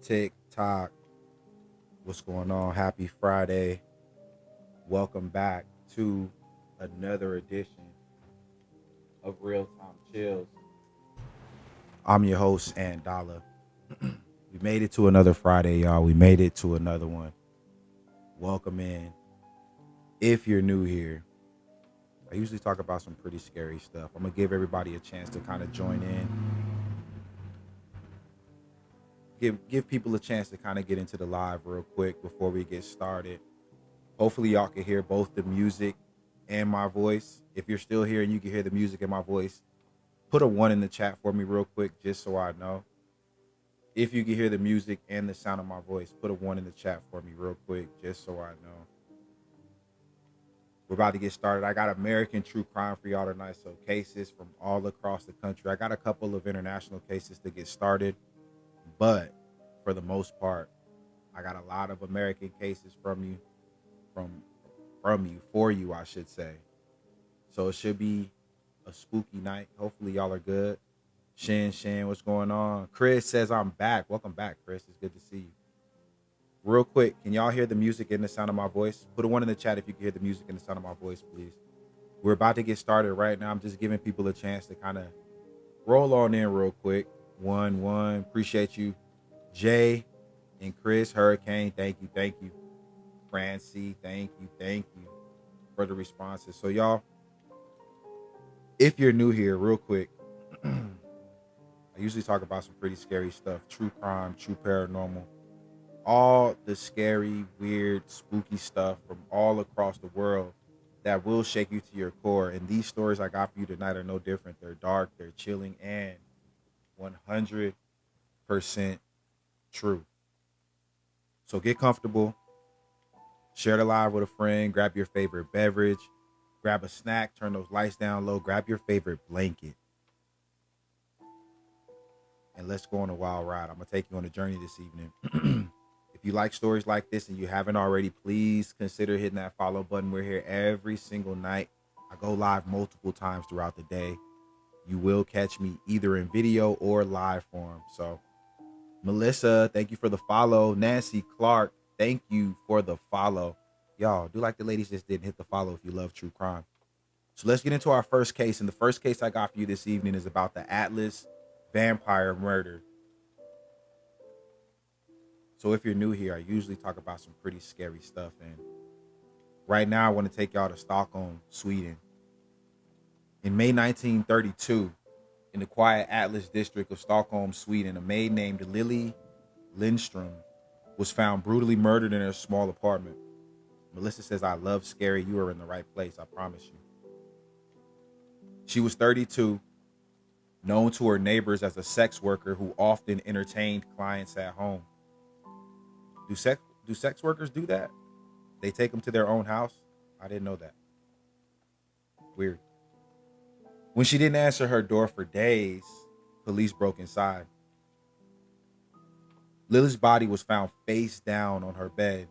TikTok. What's going on? Happy Friday. Welcome back to another edition of Real Time Chills. I'm your host, and Dollar. We made it to another Friday, y'all. We made it to another one. Welcome in. If you're new here, I usually talk about some pretty scary stuff. I'm going to give everybody a chance to kind of join in. Give people a chance to kind of get into the live real quick before we get started. Hopefully, y'all can hear both the music and my voice. If you're still here and you can hear the music and my voice, put a one in the chat for me real quick, just so I know. If you can hear the music and the sound of my voice, put a one in the chat for me real quick, just so I know. We're about to get started. I got American true crime for y'all tonight, so cases from all across the country. I got a couple of international cases to get started, but for the most part, I got a lot of American cases from you, for you, I should say. So it should be a spooky night. Hopefully y'all are good. Shin, what's going on? Chris says I'm back. Welcome back, Chris. It's good to see you. Real quick, can y'all hear the music and the sound of my voice? Put a one in the chat if you can hear the music and the sound of my voice, please. We're about to get started right now. I'm just giving people a chance to kind of roll on in real quick. One. Appreciate you. Jay and Chris, Hurricane, thank you. Francie, thank you for the responses. So y'all, if you're new here, real quick, I usually talk about some pretty scary stuff, true crime, true paranormal, all the scary, weird, spooky stuff from all across the world that will shake you to your core. And these stories I got for you tonight are no different. They're dark, they're chilling, and 100% true. So get comfortable, share the live with a friend, grab your favorite beverage, grab a snack, turn those lights down low, grab your favorite blanket, and let's go on a wild ride. I'm going to take you on a journey this evening. If you like stories like this and you haven't already, please consider hitting that follow button. We're here every single night. I go live multiple times throughout the day. You will catch me either in video or live form. So, Melissa, thank you for the follow. Nancy Clark, thank you for the follow. Y'all, do like the ladies just did, hit the follow if you love true crime. So let's get into our first case. And the first case I got for you this evening is about the Atlas vampire murder. So if you're new here, I usually talk about some pretty scary stuff. And right now, I want to take y'all to Stockholm, Sweden. In May 1932, in the quiet Atlas district of Stockholm, Sweden, a maid named Lily Lindstrom was found brutally murdered in her small apartment. Melissa says, I love scary. You are in the right place, I promise you. She was 32, known to her neighbors as a sex worker who often entertained clients at home. Do sex workers do that? They take them to their own house? I didn't know that. Weird. When she didn't answer her door for days, police broke inside. Lily's body was found face down on her bed.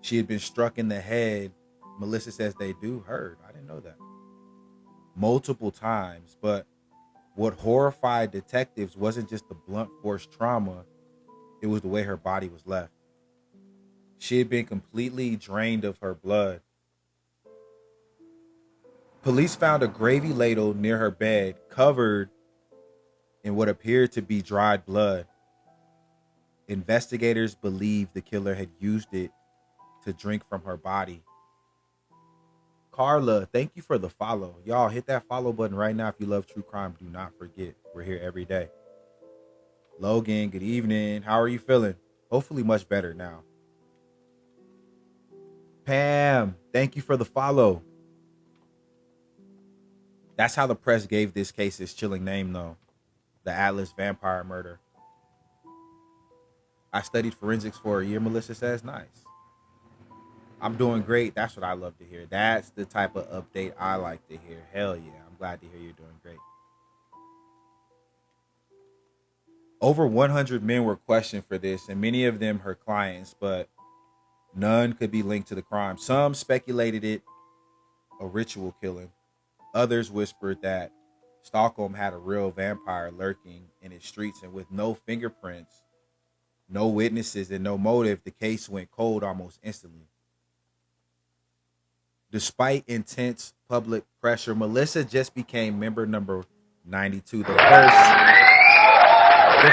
She had been struck in the head. Melissa says they do hurt. I didn't know that. Multiple times, but what horrified detectives wasn't just the blunt force trauma, it was the way her body was left. She had been completely drained of her blood. Police found a gravy ladle near her bed covered in what appeared to be dried blood. Investigators believe the killer had used it to drink from her body. Carla, thank you for the follow. Y'all hit that follow button right now if you love true crime. Do not forget, we're here every day. Logan, good evening. How are you feeling? Hopefully much better now. Pam, thank you for the follow. That's how the press gave this case its chilling name, though. The Atlas vampire murder. I studied forensics for a year, Melissa says. Nice. I'm doing great. That's what I love to hear. That's the type of update I like to hear. Hell yeah. I'm glad to hear you're doing great. Over 100 men were questioned for this, and many of them her clients, but none could be linked to the crime. Some speculated it a ritual killing. Others whispered that Stockholm had a real vampire lurking in its streets, and with no fingerprints, No witnesses and no motive, the case went cold almost instantly. Despite intense public pressure, Melissa just became member number 92. The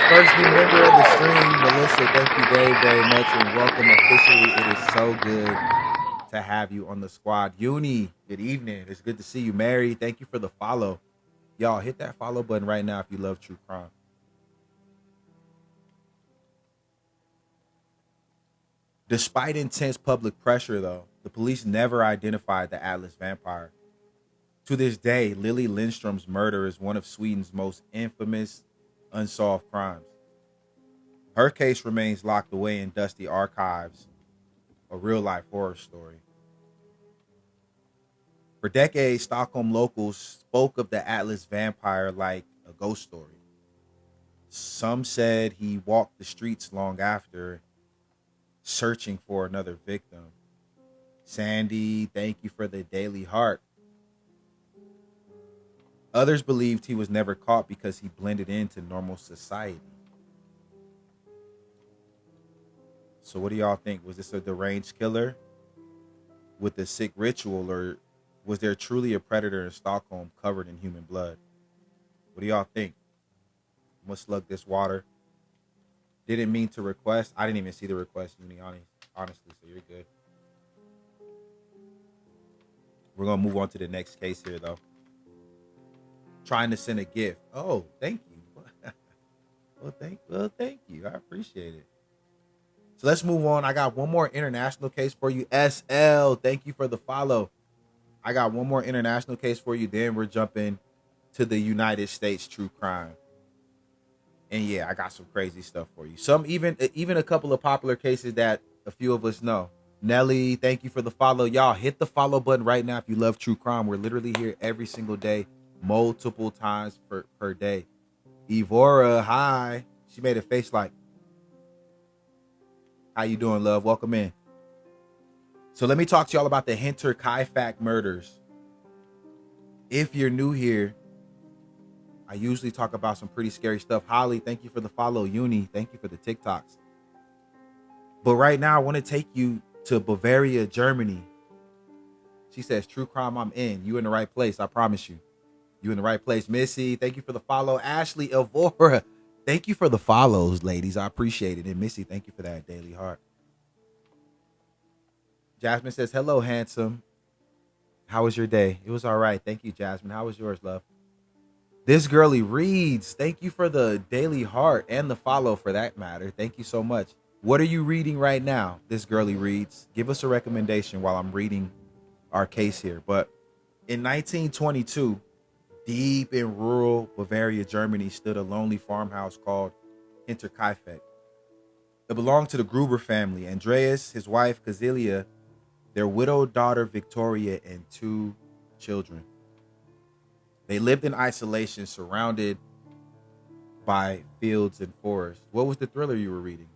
first new member of the stream. Melissa, thank you very, very much and welcome officially. It is so good to have you on the squad. Uni, good evening. It's good to see you. Mary, thank you for the follow. Y'all hit that follow button right now if you love true crime. Despite intense public pressure, though, the police never identified the Atlas vampire. To this day, Lily Lindstrom's murder is one of Sweden's most infamous unsolved crimes. Her case remains locked away in dusty archives, a real life horror story. For decades, Stockholm locals spoke of the Atlas vampire like a ghost story. Some said he walked the streets long after, searching for another victim. Sandy, thank you for the Daily Heart. Others believed he was never caught because he blended into normal society. So what do y'all think? Was this a deranged killer with a sick ritual, or was there truly a predator in Stockholm covered in human blood? What do y'all think? I'm gonna slug this water. Didn't mean to request. I didn't even see the request, Uni, honestly, so you're good. We're gonna move on to the next case here, though. Trying to send a gift. Oh, thank you. well, thank you. I appreciate it. So let's move on. I got one more international case for you. SL, thank you for the follow. I got one more international case for you. Then we're jumping to the United States true crime. And yeah, I got some crazy stuff for you. Some even a couple of popular cases that a few of us know. Nelly, thank you for the follow. Y'all hit the follow button right now if you love true crime. We're literally here every single day, multiple times per day. Evora, hi. She made a face like, how you doing, love? Welcome in. So let me talk to y'all about the Hinterkaifeck murders. If you're new here, I usually talk about some pretty scary stuff. Holly, thank you for the follow. Uni, thank you for the TikToks. But right now, I want to take you to Bavaria, Germany. She says, true crime, I'm in. You in the right place, I promise you. You in the right place. Missy, thank you for the follow. Ashley, Evora, thank you for the follows, ladies. I appreciate it. And Missy, thank you for that Daily Heart. Jasmine says, hello, handsome. How was your day? It was all right. Thank you, Jasmine. How was yours, love? This girly reads. Thank you for the Daily Heart and the follow for that matter. Thank you so much. What are you reading right now? This girly reads. Give us a recommendation while I'm reading our case here. But in 1922, deep in rural Bavaria, Germany, stood a lonely farmhouse called Hinterkaifeck. It belonged to the Gruber family. Andreas, his wife, Kazilia, their widowed daughter, Victoria, and 2 children. They lived in isolation, surrounded by fields and forests. What was the thriller you were reading?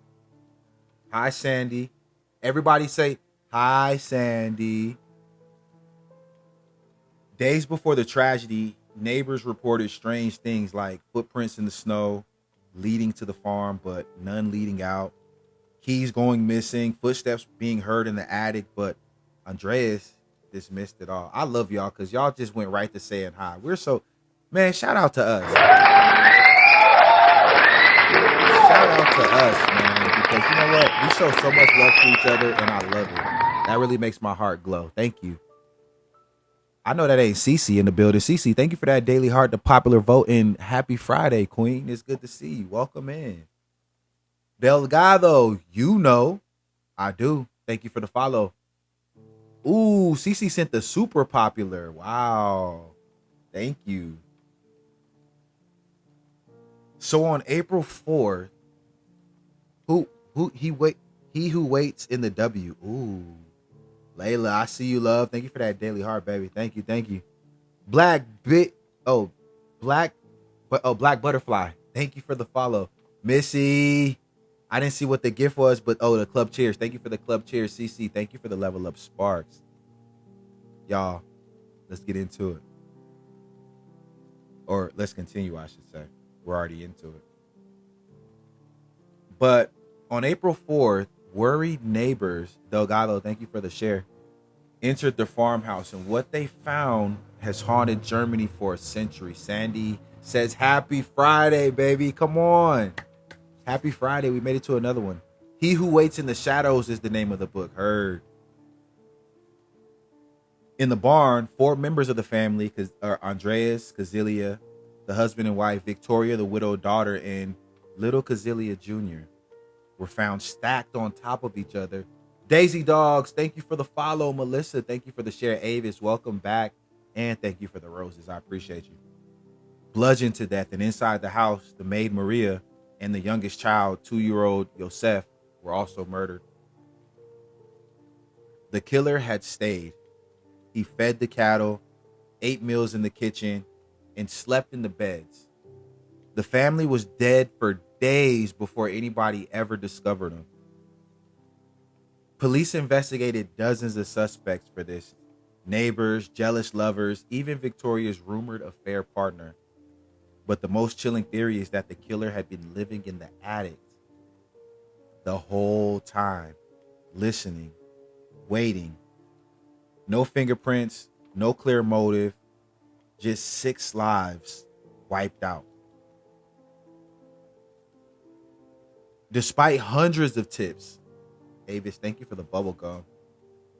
Hi, Sandy. Everybody say, hi, Sandy. Days before the tragedy, neighbors reported strange things like footprints in the snow leading to the farm, but none leading out. Keys going missing, footsteps being heard in the attic, but Andreas dismissed it all. I love y'all because y'all just went right to saying hi. We're so, man, shout out to us. Shout out to us, man, because you know what? We show so much love to each other and I love it. That really makes my heart glow. Thank you. I know that ain't Cece in the building. Cece, thank you for that Daily Heart, the popular vote, and happy Friday, Queen. It's good to see you. Welcome in. Delgado, you know I do. Thank you for the follow. Ooh, Cece sent the super popular. Wow. Thank you. So on April 4th, he who waits in the W. Ooh. Layla, I see you, love. Thank you for that Daily Heart, baby. Thank you. Black Butterfly. Thank you for the follow. Missy. I didn't see what the gift was, but the club cheers. Thank you for the club cheers, CC. Thank you for the level up sparks. Y'all, let's get into it. Or let's continue, I should say. We're already into it. But On April 4th, worried neighbors, Delgado, thank you for the share, entered the farmhouse, and what they found has haunted Germany for a century. Sandy says, Happy Friday, baby. Come on. Happy Friday. We made it to another one. He Who Waits in the Shadows is the name of the book. Heard. In the barn, 4 members of the family, Andreas, Kazilia, the husband and wife, Victoria, the widowed daughter, and little Kazilia Jr., were found stacked on top of each other. Daisy Dogs, thank you for the follow. Melissa, thank you for the share. Avis, welcome back. And thank you for the roses. I appreciate you. Bludgeoned to death. And inside the house, the maid Maria and the youngest child, 2-year-old Yosef, were also murdered. The killer had stayed. He fed the cattle, ate meals in the kitchen, and slept in the beds. The family was dead for days before anybody ever discovered him. Police investigated dozens of suspects for this. Neighbors, jealous lovers, even Victoria's rumored affair partner. But the most chilling theory is that the killer had been living in the attic the whole time, listening, waiting. No fingerprints, no clear motive, just 6 lives wiped out. Despite hundreds of tips, Avis, thank you for the bubble gum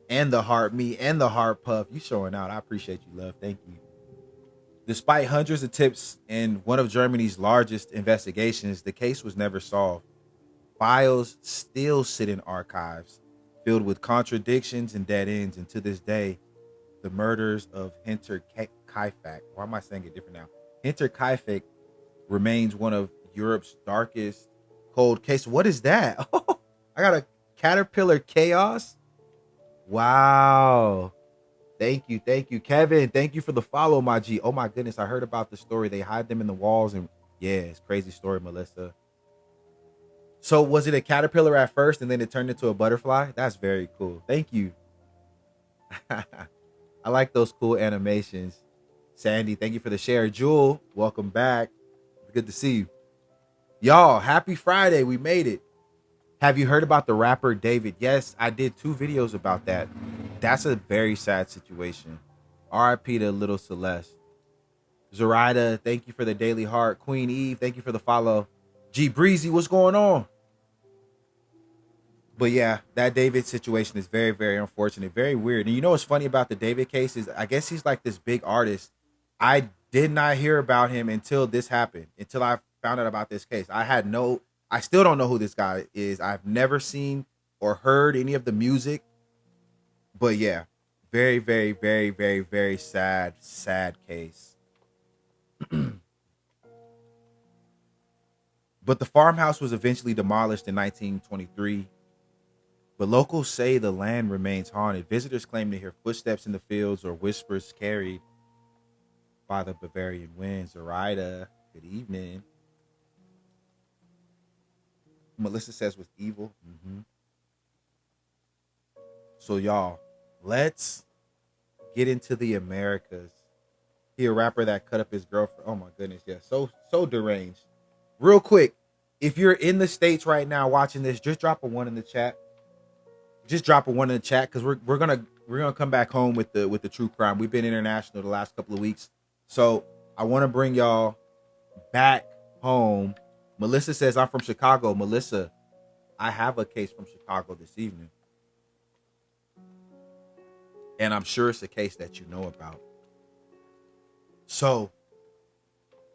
and the heart me and the heart puff. You showing out. I appreciate you, love. Thank you. Despite hundreds of tips and one of Germany's largest investigations, the case was never solved. Files still sit in archives filled with contradictions and dead ends. And to this day, the murders of Hinter Kaifek, why am I saying it different now? Hinter Kaifek remains one of Europe's darkest cold cases. What is that? I got a Caterpillar Chaos. Wow. Thank you. Kevin, thank you for the follow, my G. Oh my goodness, I heard about the story. They hide them in the walls, and yeah, it's crazy story, Melissa. So was it a caterpillar at first and then it turned into a butterfly? That's very cool. Thank you. I like those cool animations. Sandy, thank you for the share. Jewel, welcome back. Good to see you. Y'all, happy Friday. We made it. Have you heard about the rapper David? Yes, I did 2 videos about that. That's a very sad situation. RIP to little Celeste. Zoraida, thank you for the daily heart. Queen Eve, thank you for the follow. G Breezy, what's going on? But yeah, that David situation is very, very unfortunate. Very weird. And you know what's funny about the David case is I guess he's like this big artist. I did not hear about him until this happened, until I found out about this case. I still don't know who this guy is. I've never seen or heard any of the music. But yeah, very, very, very, very, very sad case. But the farmhouse was eventually demolished in 1923. But locals say the land remains haunted. Visitors claim to hear footsteps in the fields or whispers carried by the Bavarian winds. Zoraida, good evening. Melissa says was evil. So y'all, let's get into the Americas. He a rapper that cut up his girlfriend. Oh my goodness, yeah, so deranged. Real quick, if you're in the States right now watching this, just drop a 1 in the chat. Just drop a 1 in the chat because we're gonna come back home with the true crime. We've been international the last couple of weeks, so I want to bring y'all back home. Melissa says I'm from Chicago. Melissa, I have a case from Chicago this evening, and I'm sure it's a case that you know about. So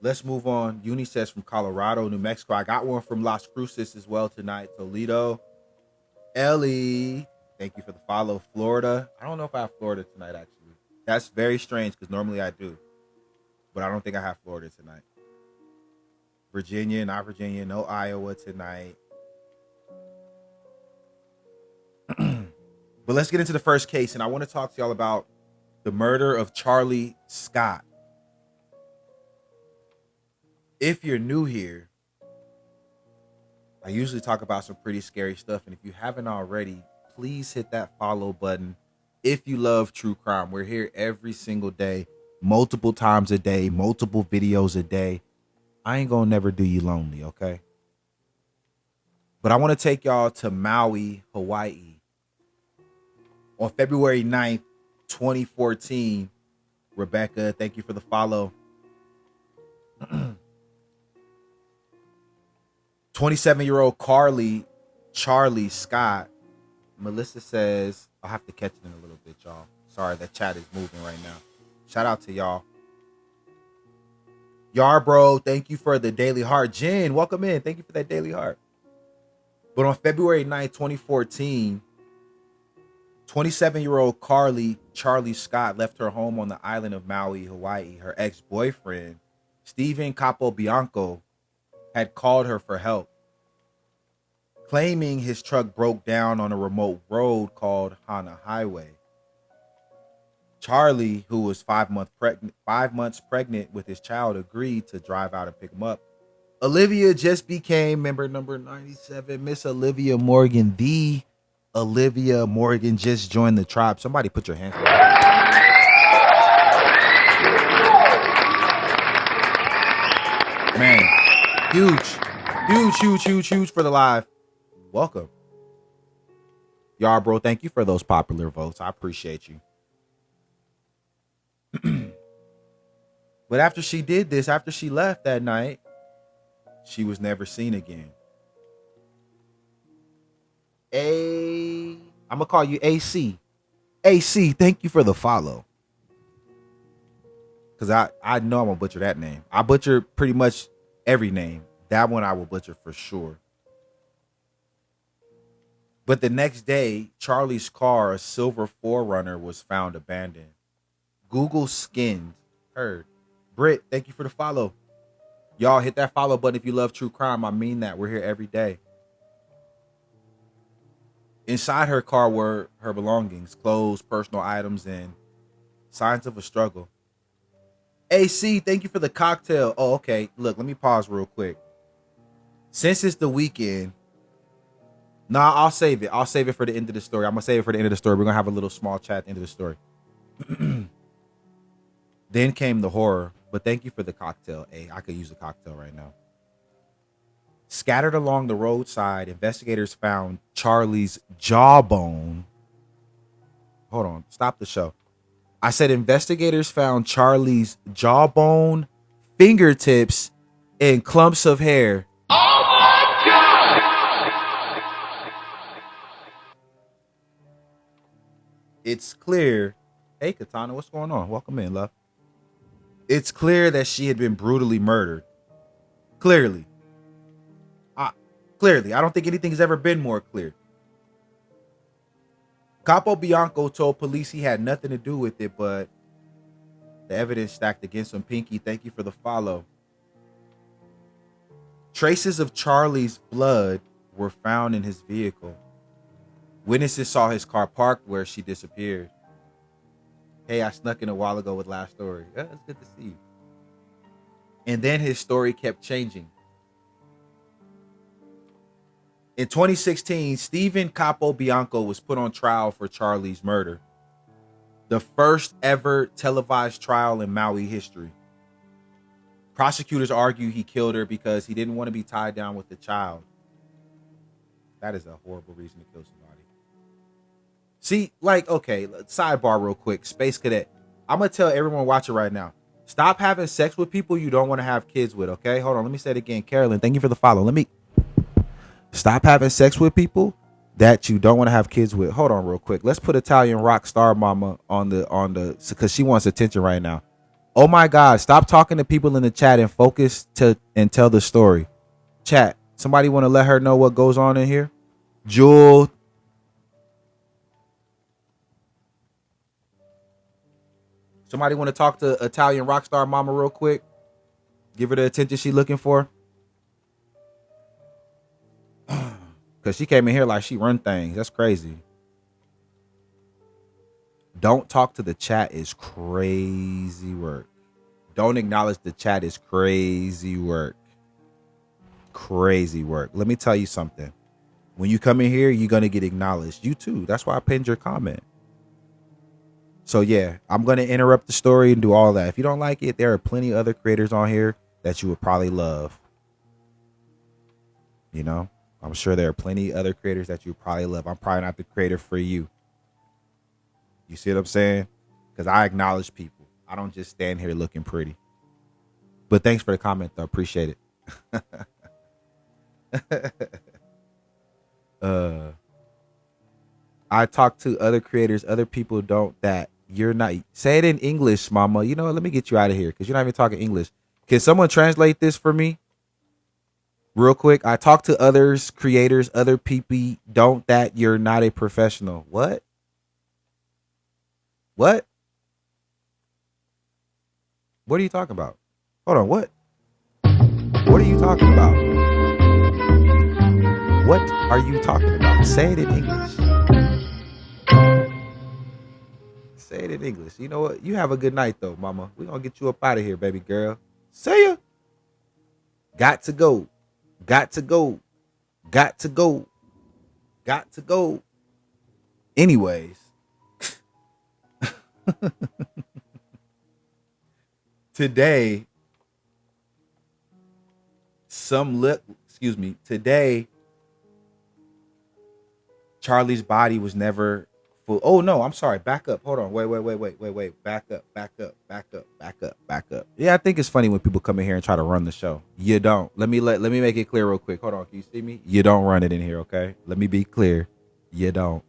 let's move on. Uni says from Colorado, New Mexico. I got one from Las Cruces as well tonight. Toledo. Ellie, thank you for the follow. Florida. I don't know if I have Florida tonight, actually. That's very strange because normally I do. But I don't think I have Florida tonight. Virginia, not Virginia. No Iowa tonight. But let's get into the first case. And I want to talk to y'all about the murder of Charlie Scott. If you're new here, I usually talk about some pretty scary stuff. And if you haven't already, please hit that follow button. If you love true crime, we're here every single day, multiple times a day, multiple videos a day. I ain't gonna never do you lonely, okay? But I want to take y'all to Maui, Hawaii. On February 9th, 2014. Rebecca, thank you for the follow. 27-year-old Charlie Scott. Melissa says, I'll have to catch it in a little bit, y'all. Sorry, that chat is moving right now. Shout out to y'all. Yarbro, thank you for the daily heart. Jen, welcome in. Thank you for that daily heart. But on February 9th, 2014, 27-year-old Charlie Scott left her home on the island of Maui, Hawaii. Her ex-boyfriend, Steven Capobianco, had called her for help, claiming his truck broke down on a remote road called Hana Highway. Charlie, who was 5 months pregnant with his child, agreed to drive out and pick him up. Olivia just became member number 97. Miss Olivia Morgan. The Olivia Morgan just joined the tribe. Somebody put your hands up. Man, huge for the live. Welcome. Y'all, bro, thank you for those popular votes. I appreciate you. But after she did this, after she left that night, she was never seen again. I'm gonna call you AC. AC, thank you for the follow. Because I know I'm gonna butcher that name. I butcher pretty much every name. That one I will butcher for sure. But the next day, Charlie's car, a silver 4Runner, was found abandoned. Google skinned her. Britt, thank you for the follow. Y'all hit that follow button if you love true crime. I mean that. We're here every day. Inside her car were her belongings, clothes, personal items, and signs of a struggle. AC, thank you for the cocktail. Oh, okay. Look, let me pause real quick. Since it's the weekend, I'll save it. I'll save it for the end of the story. I'm going to save it for the end of the story. We're going to have a little small chat at the end of the story. Then came the horror. But thank you for the cocktail. Hey, I could use a cocktail right now. Scattered along the roadside, investigators found Charlie's jawbone. Hold on. Stop the show. I said investigators found Charlie's jawbone, fingertips, and clumps of hair. Oh my God! It's clear. Hey, Katana, what's going on? Welcome in, love. It's clear that she had been brutally murdered. Clearly. I don't think anything has ever been more clear. Capobianco told police he had nothing to do with it, but the evidence stacked against him. Pinky, thank you for the follow. Traces of Charlie's blood were found in his vehicle. Witnesses saw his car parked where she disappeared. Hey, I snuck in a while ago with last story. Yeah, it's good to see you. And then his story kept changing. In 2016, Steven Capobianco was put on trial for Charlie's murder. The first ever televised trial in Maui history. Prosecutors argue he killed her because he didn't want to be tied down with the child. That is a horrible reason to kill somebody. See, like, okay, sidebar real quick. Space Cadet. I'm going to tell everyone watching right now. Stop having sex with people you don't want to have kids with, okay? Hold on. Let me say it again. Carolyn, thank you for the follow. Stop having sex with people that you don't want to have kids with. Hold on real quick. Let's put Italian rock star mama on the because she wants attention right now. Oh my God. Stop talking to people in the chat and focus and tell the story. Chat. Somebody want to let her know what goes on in here? Jewel. Somebody want to talk to Italian rock star mama real quick? Give her the attention she's looking for. Because she came in here like she run things. That's crazy. Don't talk to the chat is crazy work. Don't acknowledge the chat is crazy work. Crazy work. Let me tell you something. When you come in here, you're going to get acknowledged. You too. That's why I pinned your comment. So yeah, I'm going to interrupt the story and do all that. If you don't like it, there are plenty of other creators on here that you would probably love. You know? I'm sure there are plenty of other creators that you probably love. I'm probably not the creator for you. You see what I'm saying? Because I acknowledge people. I don't just stand here looking pretty. But thanks for the comment, though. Appreciate it. I talk to other creators. Other people don't that. You're not. Say it in English, mama. You know what? Let me get you out of here because you're not even talking English. Can someone translate this for me? Real quick. I talk to others, creators, other people. Don't that. You're not a professional. What? What? What are you talking about? Hold on. What? What are you talking about? What are you talking about? Say it in English. Say it in English. You know what? You have a good night, though, mama. We're going to get you up out of here, baby girl. See ya. Got to go. Got to go. Got to go. Got to go. Anyways. Today, today, Charlie's body was never full. Oh no, I'm sorry. Back up. Hold on. Wait. Back up. Yeah, I think it's funny when people come in here and try to run the show. You don't. Let me make it clear real quick. Hold on. Can you see me? You don't run it in here, okay? Let me be clear. You don't.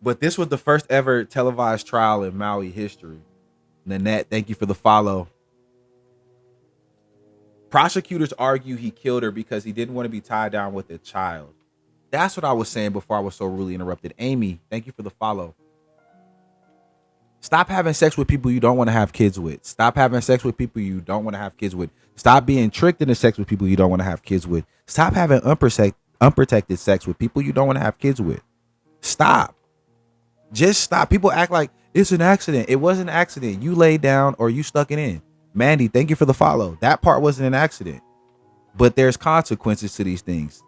But this was the first ever televised trial in Maui history. Nanette, thank you for the follow. Prosecutors argue he killed her because he didn't want to be tied down with a child. That's what I was saying before I was so rudely interrupted. Amy, thank you for the follow. Stop having sex with people you don't want to have kids with. Stop having sex with people you don't want to have kids with. Stop being tricked into sex with people you don't want to have kids with. Stop having unprotected sex with people you don't want to have kids with. Stop. Just stop. People act like it's an accident. It wasn't an accident. You laid down or you stuck it in. Mandy, thank you for the follow. That part wasn't an accident. But there's consequences to these things.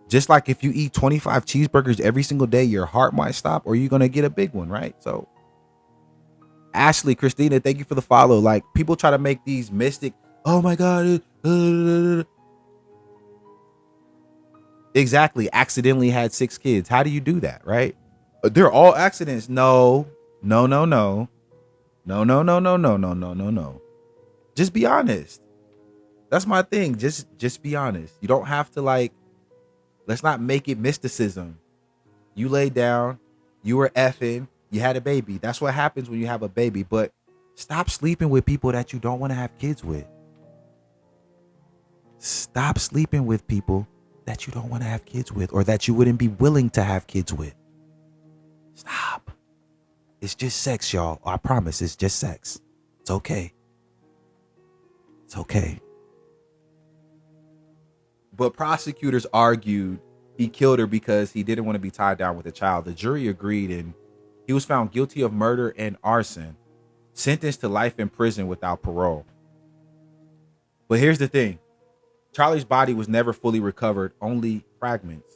Just like if you eat 25 cheeseburgers every single day, your heart might stop or you're going to get a big one, right? So, Ashley, Christina, thank you for the follow. Like, people try to make these mystic, oh my God. Exactly. Accidentally had 6 kids. How do you do that, right? They're all accidents. No. Just be honest. That's my thing. Just be honest. You don't have to let's not make it mysticism. You laid down, you were effing, you had a baby. That's what happens when you have a baby. But stop sleeping with people that you don't want to have kids with. Stop sleeping with people that you don't want to have kids with or that you wouldn't be willing to have kids with. Stop. It's just sex, y'all. I promise it's just sex. It's okay. It's okay. But prosecutors argued he killed her because he didn't want to be tied down with a child. The jury agreed and he was found guilty of murder and arson, sentenced to life in prison without parole. But here's the thing. Charlie's body was never fully recovered, only fragments.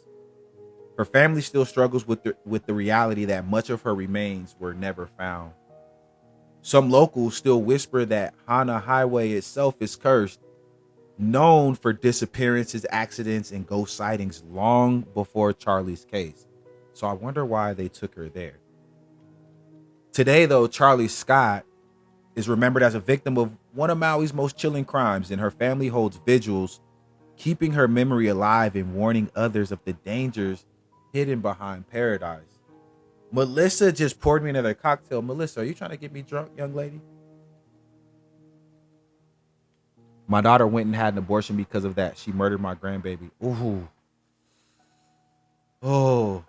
Her family still struggles with the reality that much of her remains were never found. Some locals still whisper that Hana Highway itself is cursed, known for disappearances, accidents, and ghost sightings long before Charlie's case. So I wonder why they took her there. Today, though, Charlie Scott is remembered as a victim of one of Maui's most chilling crimes, and her family holds vigils, keeping her memory alive and warning others of the dangers hidden behind paradise. Melissa just poured me another cocktail. Melissa, are you trying to get me drunk, young lady? My daughter went and had an abortion because of that. She murdered my grandbaby. Ooh. Oh.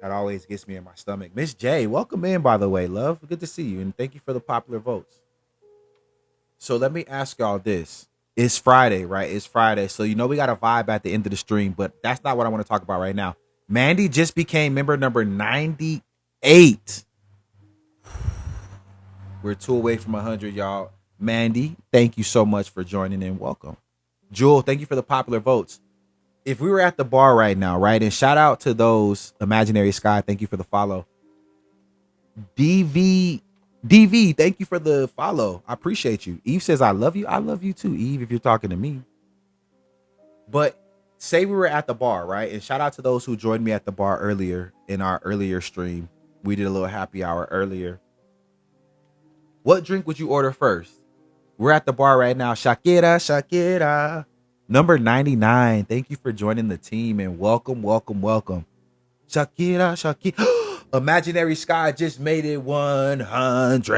That always gets me in my stomach. Miss J, welcome in, by the way, love. Good to see you, and thank you for the popular votes. So let me ask y'all this. It's Friday, right? It's Friday. So, we got a vibe at the end of the stream, but that's not what I want to talk about right now. Mandy just became member number 98. We're 2 away from 100, y'all. Mandy, thank you so much for joining in. Welcome. Jewel, thank you for the popular votes. If we were at the bar right now, right? And shout out to those Imaginary Sky. Thank you for the follow. DV, thank you for the follow. I appreciate you. Eve says, I love you. I love you too, Eve, if you're talking to me. But say we were at the bar, right? And shout out to those who joined me at the bar earlier in our earlier stream. We did a little happy hour earlier. What drink would you order first? We're at the bar right now. Shakira, Shakira. Number 99. Thank you for joining the team and welcome, welcome, welcome. Shakira, Shakira. Imaginary Sky just made it 100.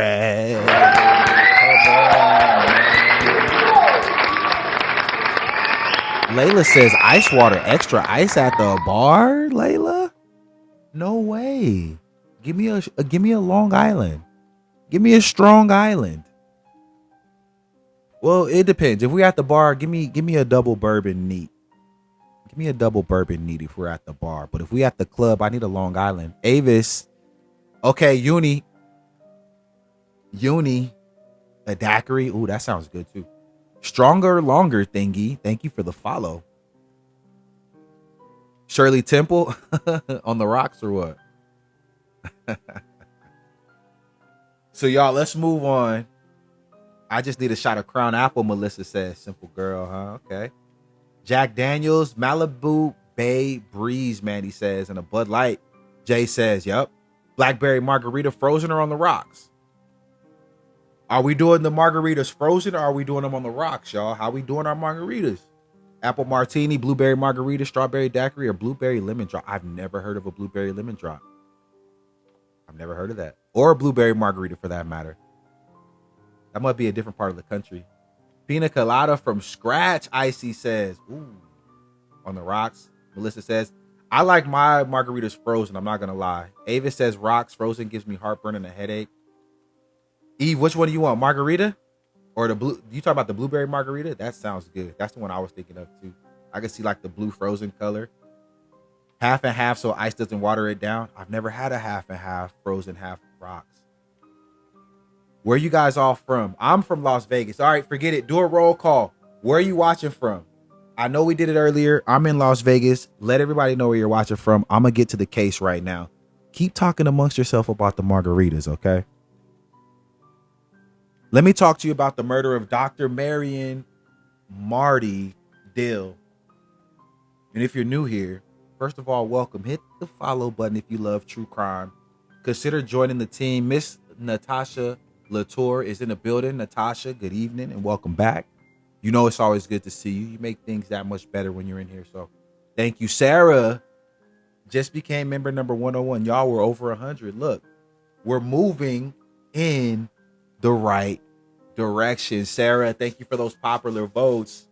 Layla says ice water, extra ice at the bar. Layla, no way. Give me a Long Island. Give me a Strong Island. Well, it depends. If we're at the bar, give me a double bourbon neat. Give me a double bourbon neat if we're at the bar. But if we at the club, I need a Long Island. Avis. Okay, Uni. A daiquiri. Ooh, that sounds good too. Stronger, longer thingy. Thank you for the follow. Shirley Temple on the rocks or what? So y'all, let's move on. I just need a shot of Crown Apple, Melissa says. Simple girl, huh? Okay. Jack Daniels, Malibu Bay Breeze, Mandy says. And a Bud Light. Jay says, yep. Blackberry margarita, frozen or on the rocks? Are we doing the margaritas frozen or are we doing them on the rocks, y'all? How we doing our margaritas? Apple martini, blueberry margarita, strawberry daiquiri, or blueberry lemon drop? I've never heard of a blueberry lemon drop. I've never heard of that. Or a blueberry margarita for that matter. That might be a different part of the country. Pina colada from scratch, Icy says. Ooh, on the rocks. Melissa says, I like my margaritas frozen. I'm not going to lie. Avis says rocks frozen gives me heartburn and a headache. Eve, which one do you want? Margarita? Or the blue? You talk about the blueberry margarita? That sounds good. That's the one I was thinking of too. I can see like the blue frozen color. Half and half so ice doesn't water it down. I've never had a half and half frozen, half rocks. Where are you guys all from? I'm from Las Vegas. All right, forget it. Do a roll call. Where are you watching from? I know we did it earlier. I'm in Las Vegas. Let everybody know where you're watching from. I'm going to get to the case right now. Keep talking amongst yourself about the margaritas, okay? Let me talk to you about the murder of Dr. Marion Marty Dill. And if you're new here, first of all, welcome. Hit the follow button if you love true crime. Consider joining the team. Miss Natasha Latour is in the building. Natasha, good evening and welcome back. You know it's always good to see you. You make things that much better when you're in here. So thank you. Sarah just became member number 101. Y'all were over 100. Look, we're moving in the right direction. Sarah, thank you for those popular votes.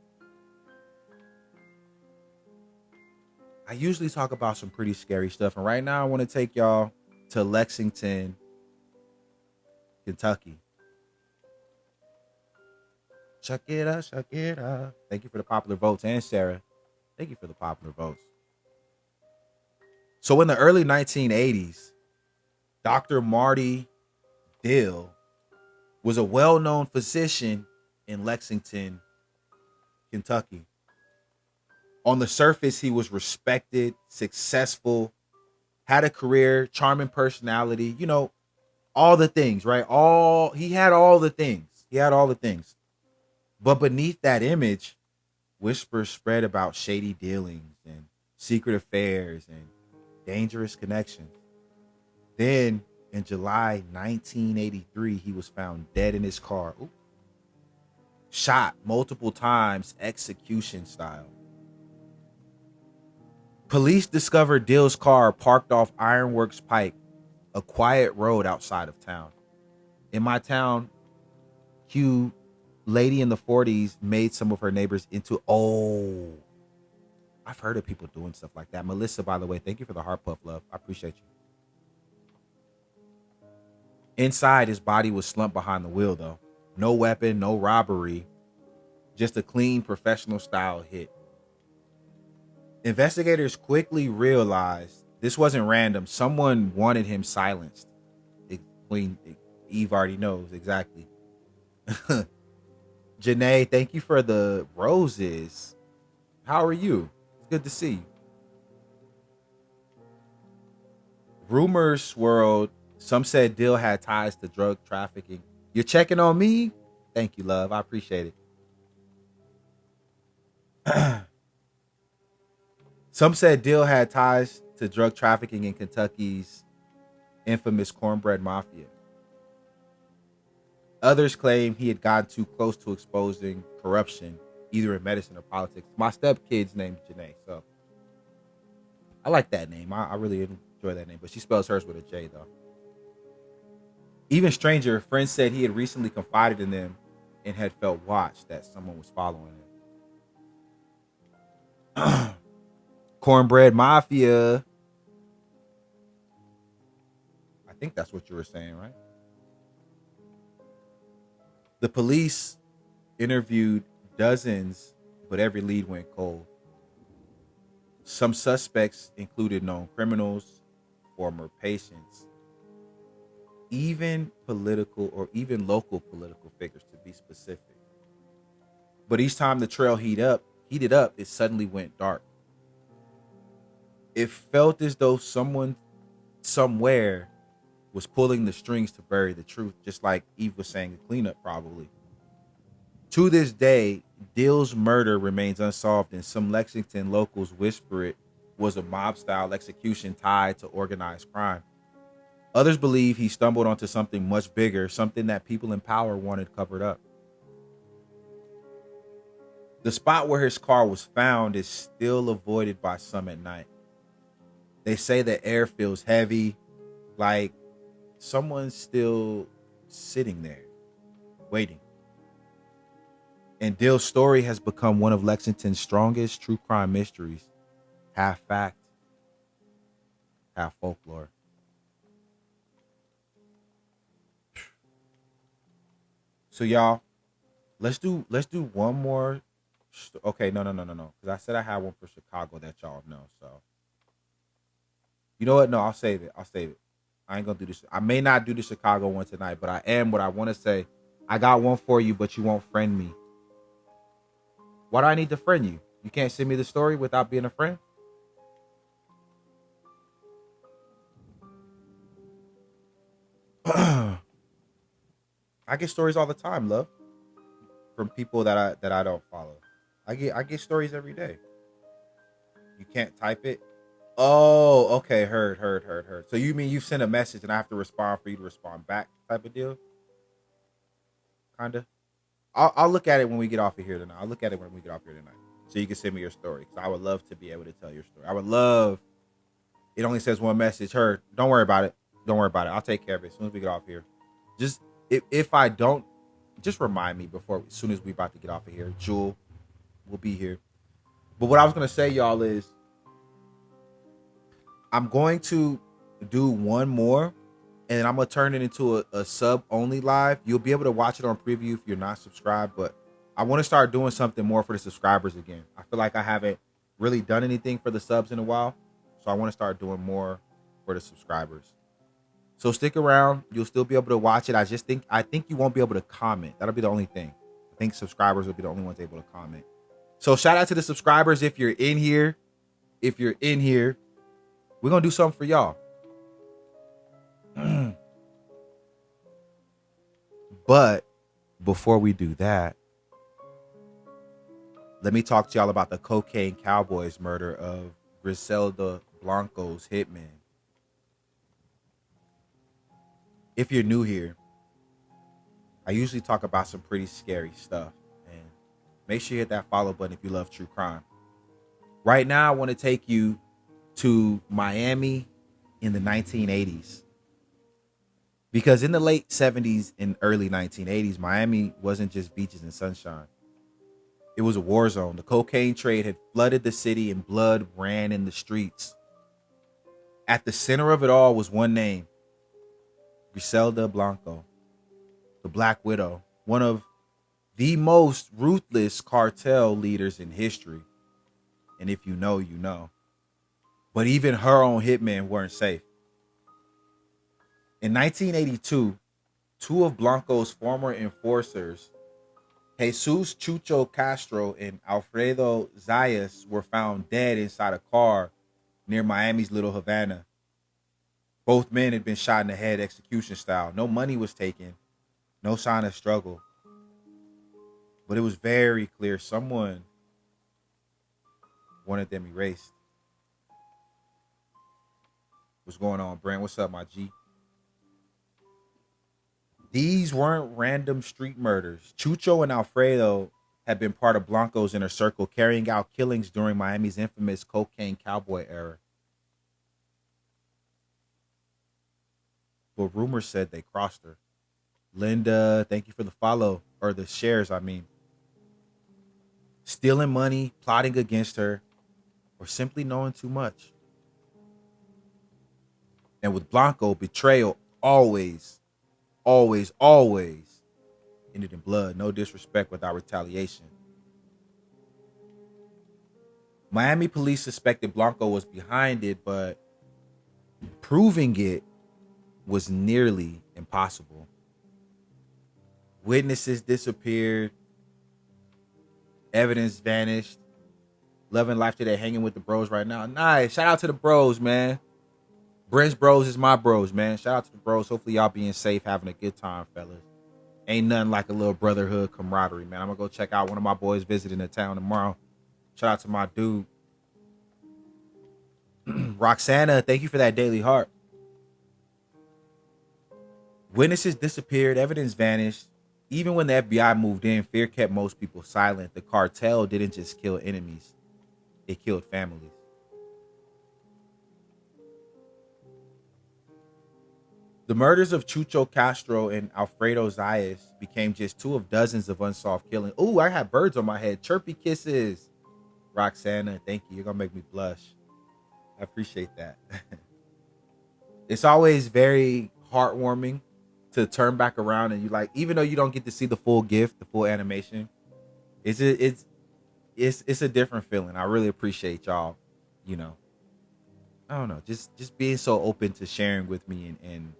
I usually talk about some pretty scary stuff. And right now I want to take y'all to Lexington, Kentucky. Shakira, Shakira. Thank you for the popular votes. And Sarah, thank you for the popular votes. So in the early 1980s, Dr. Marty Dill was a well-known physician in Lexington, Kentucky. On the surface, he was respected, successful, had a career, charming personality, you know, all the things, right? He had all the things. He had all the things. But beneath that image, whispers spread about shady dealings and secret affairs and dangerous connections. Then in July 1983, he was found dead in his car. Ooh. Shot multiple times, execution style. Police discovered Dill's car parked off Ironworks Pike, a quiet road outside of town. In my town, Hugh, lady in the 40s, made some of her neighbors into, I've heard of people doing stuff like that. Melissa, by the way, thank you for the heart puff, love. I appreciate you. Inside, his body was slumped behind the wheel, though. No weapon, no robbery, just a clean, professional style hit. Investigators quickly realized this wasn't random. Someone wanted him silenced. Queen Eve already knows exactly. Janae, thank you for the roses. How are you? It's good to see you. Rumors swirled Some said Dill had ties to drug trafficking. You're checking on me? Thank you, love. I appreciate it. Some said Dill had ties to drug trafficking in Kentucky's infamous cornbread mafia. Others claim he had gotten too close to exposing corruption, either in medicine or politics. My stepkid's named Janae, so I like that name. I really enjoy that name, but she spells hers with a J, though. Even stranger, friends said he had recently confided in them and had felt watched, that someone was following him. Cornbread Mafia. I think that's what you were saying, right? The police interviewed dozens, but every lead went cold. Some suspects included known criminals, former patients, even political or even local political figures, to be specific. But each time the trail heated up, it suddenly went dark. It felt as though someone somewhere was pulling the strings to bury the truth, just like Eve was saying, the cleanup probably. To this day, Dill's murder remains unsolved, and some Lexington locals whisper it was a mob-style execution tied to organized crime. Others believe he stumbled onto something much bigger, something that people in power wanted covered up. The spot where his car was found is still avoided by some at night. They say the air feels heavy, like someone's still sitting there, waiting. And Dill's story has become one of Lexington's strongest true crime mysteries. Half fact, half folklore. So y'all, let's do one more. Okay, no, because I said I had one for Chicago that y'all know. So you know what? No, I'll save it. I ain't gonna do this. I may not do the Chicago one tonight, but I am. What I want to say, I got one for you, but you won't friend me. Why do I need to friend you? You can't send me the story without being a friend? I get stories all the time, love, from people that I don't follow. I get stories every day. You can't type it. Oh, okay. Heard. So you mean you send a message and I have to respond for you to respond back, type of deal? Kinda. I'll look at it when we get off of here tonight. I'll look at it when we get off here tonight, so you can send me your story. Because I would love to be able to tell your story. I would love. It only says one message. Heard. Don't worry about it. Don't worry about it. I'll take care of it as soon as we get off here. Just if I don't, just remind me before as soon as we about to get off of here. Jewel will be here. But what I was gonna say, y'all, is I'm going to do one more, and then I'm gonna turn it into a sub only live. You'll be able to watch it on preview if you're not subscribed, but I want to start doing something more for the subscribers again. I feel like I haven't really done anything for the subs in a while, so I want to start doing more for the subscribers. So stick around. You'll still be able to watch it. I think you won't be able to comment. That'll be the only thing. I think subscribers will be the only ones able to comment. So shout out to the subscribers if you're in here. If you're in here, we're gonna do something for y'all. But before we do that, let me talk to y'all about the Cocaine Cowboys murder of Griselda Blanco's hitman. If you're new here, I usually talk about some pretty scary stuff. And make sure you hit that follow button if you love true crime. Right now, I want to take you to Miami in the 1980s. Because in the late 70s and early 1980s, Miami wasn't just beaches and sunshine. It was a war zone. The cocaine trade had flooded the city and blood ran in the streets. At the center of it all was one name, Griselda Blanco, the Black Widow, one of the most ruthless cartel leaders in history. And if you know, you know. But even her own hitmen weren't safe. In 1982, two of Blanco's former enforcers, Jesus Chucho Castro and Alfredo Zayas, were found dead inside a car near Miami's Little Havana. Both men had been shot in the head execution style. No money was taken. No sign of struggle. But it was very clear someone wanted them erased. What's going on, Brent? What's up, my G? These weren't random street murders. Chucho and Alfredo had been part of Blanco's inner circle, carrying out killings during Miami's infamous cocaine cowboy era. But rumors said they crossed her. Linda, thank you for the follow, or the shares, I mean. Stealing money, plotting against her, or simply knowing too much. And with Blanco, betrayal always ended in blood. No disrespect without retaliation. Miami police suspected Blanco was behind it, but proving it was nearly impossible. Witnesses disappeared. Evidence vanished. Loving life today, hanging with the bros right now. Nice. Shout out to the bros, man. Brent's bros is my bros, man. Shout out to the bros. Hopefully y'all being safe, having a good time, fellas. Ain't nothing like a little brotherhood camaraderie, man. I'm gonna go check out one of my boys visiting the town tomorrow. Shout out to my dude. Roxana, thank you for that daily heart. Witnesses disappeared, evidence vanished. Even when the FBI moved in, fear kept most people silent. The cartel didn't just kill enemies, it killed families. The murders of Chucho Castro and Alfredo Zayas became just two of dozens of unsolved killings. Ooh, I had birds on my head. Chirpy kisses. Roxana, thank you. You're going to make me blush. I appreciate that. It's always very heartwarming to turn back around and you like, even though you don't get to see the full gift, the full animation, it's a different feeling. I really appreciate y'all, you know. I don't know, just being so open to sharing with me and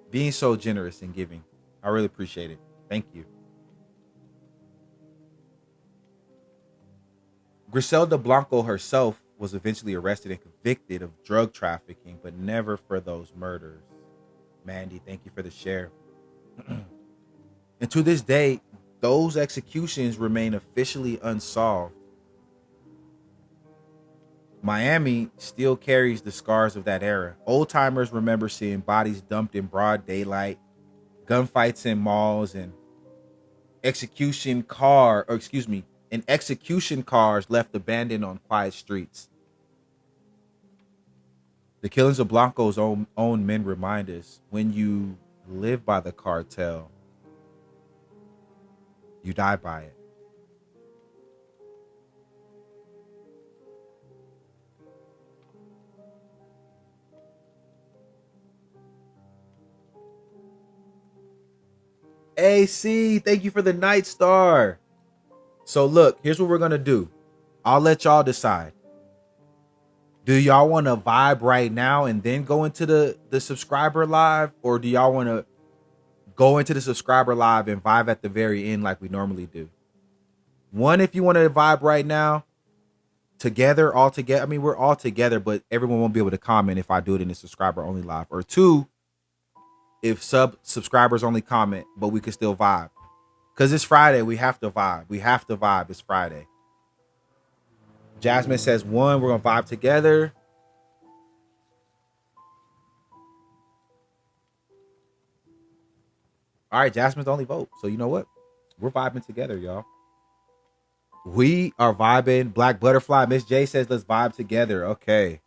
being so generous and giving. I really appreciate it. Thank you. Griselda Blanco herself was eventually arrested and convicted of drug trafficking, but never for those murders. Mandy, thank you for the share. And to this day, those executions remain officially unsolved. Miami still carries the scars of that era. Old timers remember seeing bodies dumped in broad daylight, gunfights in malls, and execution cars left abandoned on quiet streets. The killings of Blanco's own men remind us, when you live by the cartel, you die by it. AC, thank you for the Night Star. So look, here's what we're going to do. I'll let y'all decide. Do y'all want to vibe right now and then go into the subscriber live? Or do y'all want to go into the subscriber live and vibe at the very end like we normally do? One, if you want to vibe right now, together, all together. I mean, we're all together, but everyone won't be able to comment if I do it in the subscriber only live. Or two, if subscribers only comment, but we can still vibe. Because it's Friday, we have to vibe. We have to vibe. It's Friday. Jasmine says one, we're going to vibe together. All right, Jasmine's the only vote. So you know what? We're vibing together, y'all. We are vibing. Black Butterfly. Miss J says, let's vibe together. Okay.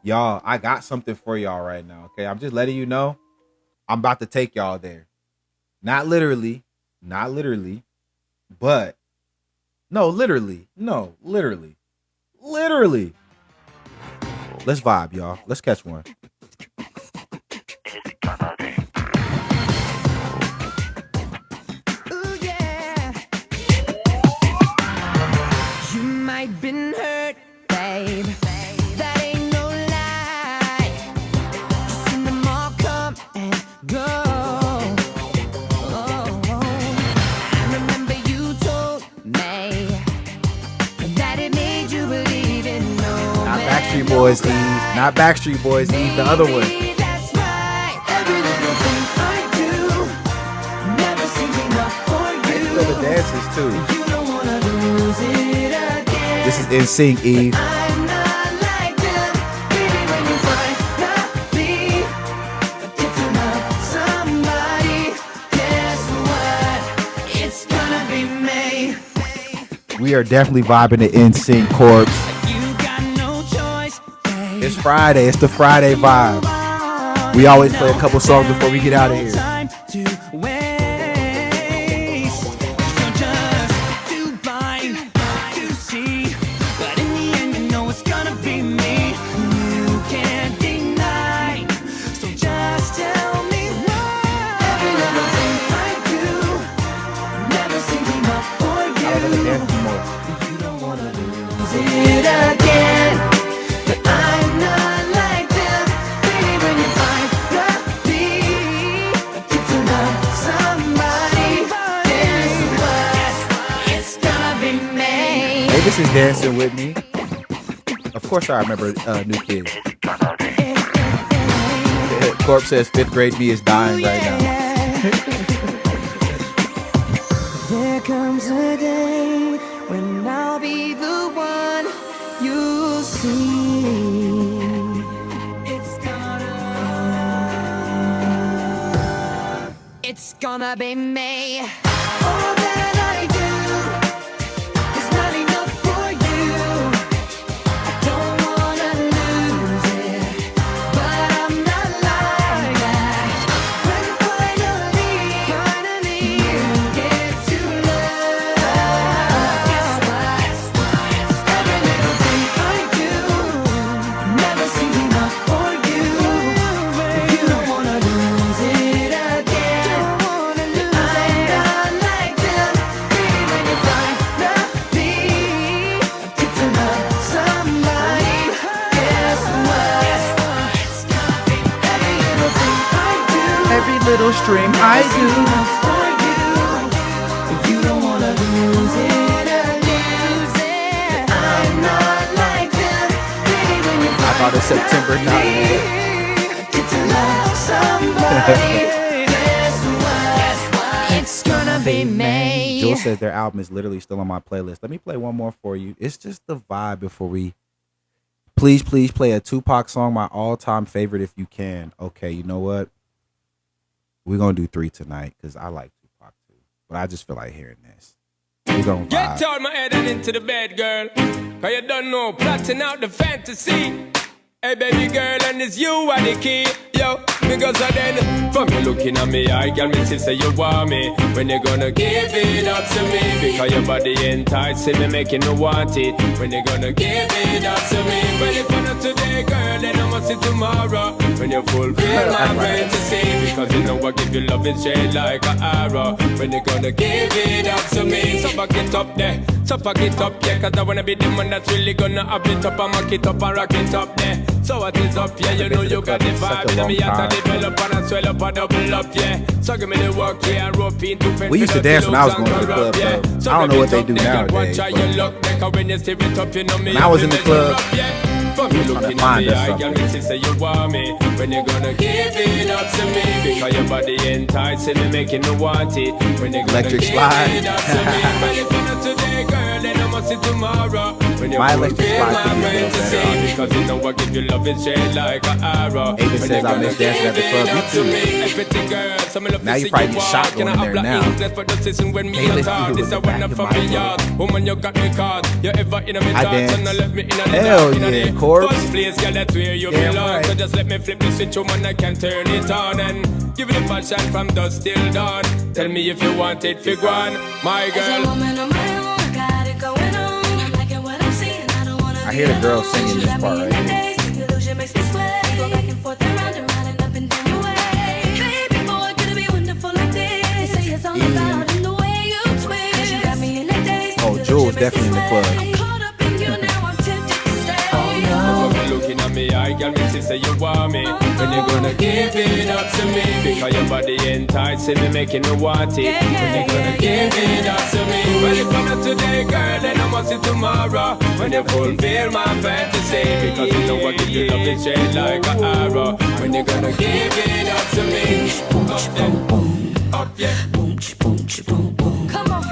Y'all, I got something for y'all right now. Okay. I'm just letting you know. I'm about to take y'all there. Not literally, but no, literally. Let's vibe, y'all. Let's catch one. Ooh, yeah. You might been hurt, babe. That ain't no lie. Just seen them all come and go. I remember you told me that it made you believe in no Not Backstreet Boys, Eve. Not Backstreet Boys, Eve. The other one. That's dances too. You don't wanna lose it again. This is NSYNC, Eve. I'm not like them, baby. When you finally get to love somebody, guess what? It's gonna be me. We are definitely vibing to NSYNC, Corpse. You got no choice, babe. It's Friday. It's the Friday vibe. We always play a couple songs before we get out of here. Time to waste. You're just too blind to see, but in the end, you know it's gonna be me. You can't deny, so just tell me why. Every little thing I do never seems enough for I don't know the you. dance anymore. You don't wanna lose it again, but I'm not like them. Baby, when you finally get to love somebody, guess what? It's gonna be me. Hey, this is Dancing With Me. Of course I remember New Kids. Corpse says 5th grade me is dying right now. There comes a day when I'll be the one you see. It's gonna be me. All that I do is not enough for you. I don't wanna lose it, but I'm not like that. When finally you get to love, guess what? Every little thing I do never seems enough for you. You don't wanna lose it again. I'm not like them, baby. When you finally get to love somebody, guess what? It's gonna be every little thing I do. Every little string I do. For you, you don't wanna lose it again. I'm not like them, baby. When you I thought it's September now. get to love somebody, guess what? It's gonna be me. Jules says their album is literally still on my playlist. Let me play one more for you. It's just the vibe before we. Please play a Tupac song, my all-time favorite if you can. Okay, you know what? We're going to do 3 tonight because I like Tupac too. But I just feel like hearing this. We're going to Get vibe. out my head and into the bed, girl. Cause you don't know, plotting out the fantasy. Hey, baby girl, and it's you are the key. Yo, because of then, from you looking at me, I got me to say you want me. When you gonna give it up to me? Because your body enticing me, making me want it. When you gonna give it up to me? Well, if not today, girl, then I must see tomorrow. When you fulfill my fantasy. Because you know I give you love in shade like an arrow. When you gonna give it up to me? So back it up there, so back it up, yeah. Cause I wanna be the man that's really gonna have it up and mock it up and rock it up there. So what is up, yeah, you know you got the vibe. And me have to develop and swell up and double up, yeah. So give me the work, yeah, rope into We used to dance when I was going to the club, though. I don't know what they do nowadays. But when I was in the club, you trying to find us I something. got me say you want me. When you gonna give it up to me? Because your body enticing me, making me want it. When you gonna Electric give slide. it up to me? Well, if not today, girl, then I must see tomorrow. When you My electric fulfill slide my thing is a little fantasy. better, honestly. Because you know I give you love in shade like an arrow. Aiden says I miss dancing at the club. You too. Now you probably get shot going in there now. Hey, listen, you was back in my day. Woman, you got me caught. You ever in a me I thoughts and dance. I left me in a Hell dark, in a yeah, the Corpse. first place, girl, that's where you Damn belong. right. So just let me flip the switch, woman, I can turn it on and give it a passion from dusk till dawn. Tell me if you want it, fig one, my As a girl. woman on my own, I got it going on. I'm liking what I'm seeing. I don't wanna I hear the girl singing this part right here. here. Illusion makes me sweat. Go back and forth and round and up and down your way. Baby boy, could it be wonderful like this? They say it's all about in the way you twist. You got me in a daze. Oh, Jules definitely in the club. I'm caught up in you now. I'm tempted to stay. Woman looking at me, I got me to say you want me. When you gonna give it up to me? Because your body enticing me, making me want it. When you gonna give it up to me? Well, if not today, girl, then I must see tomorrow. When you fulfill my fantasy. Because you know I give you love in shade like an arrow. When you gonna give it up to me? Up, yeah. Up, yeah. Come on.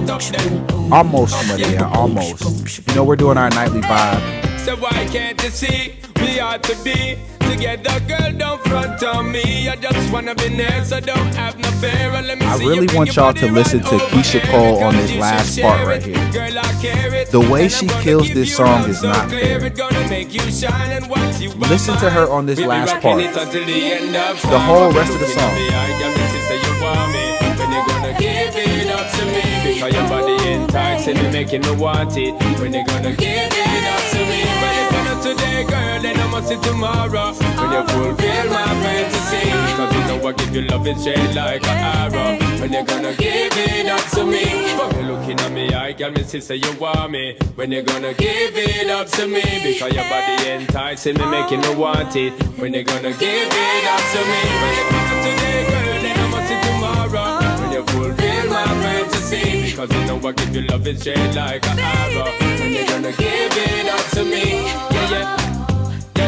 it up then. Almost, Maria, almost. You know, we're doing our nightly vibe. So why can't you see we ought to be together, girl? Don't front on me. I just wanna be near, so don't have no fear. And let me I see really you bring want your y'all body to listen right to over Keisha here, Cole on because this you last should part share right it. here. Girl, I care it. The way And she I'm gonna kills give this you song love is so not clear, fair. it gonna make you shine and watch you by Listen to mine. her on this We'll be last rocking part. it until the end of The time. whole rest of the Looking at song. me, I got me, sister, you want me. When you gonna give it up to me? Because your body enticing me, making me want it. When you gonna give it up to me? Well, if you're not today, girl, then I must see tomorrow. When you fulfill my fantasy. Because you know I give you love and straight like an arrow. When you gonna give it up to me? But you looking at me, I got me, sister, you want me. When you gonna give it up to me? Because your body enticing me, making me want it. When you gonna give it up to me? Well, if you're not today, girl, then I must see tomorrow. When you fulfill my fantasy. Because you know I give you love and straight like an arrow. When you gonna give it up to me? Yeah, yeah.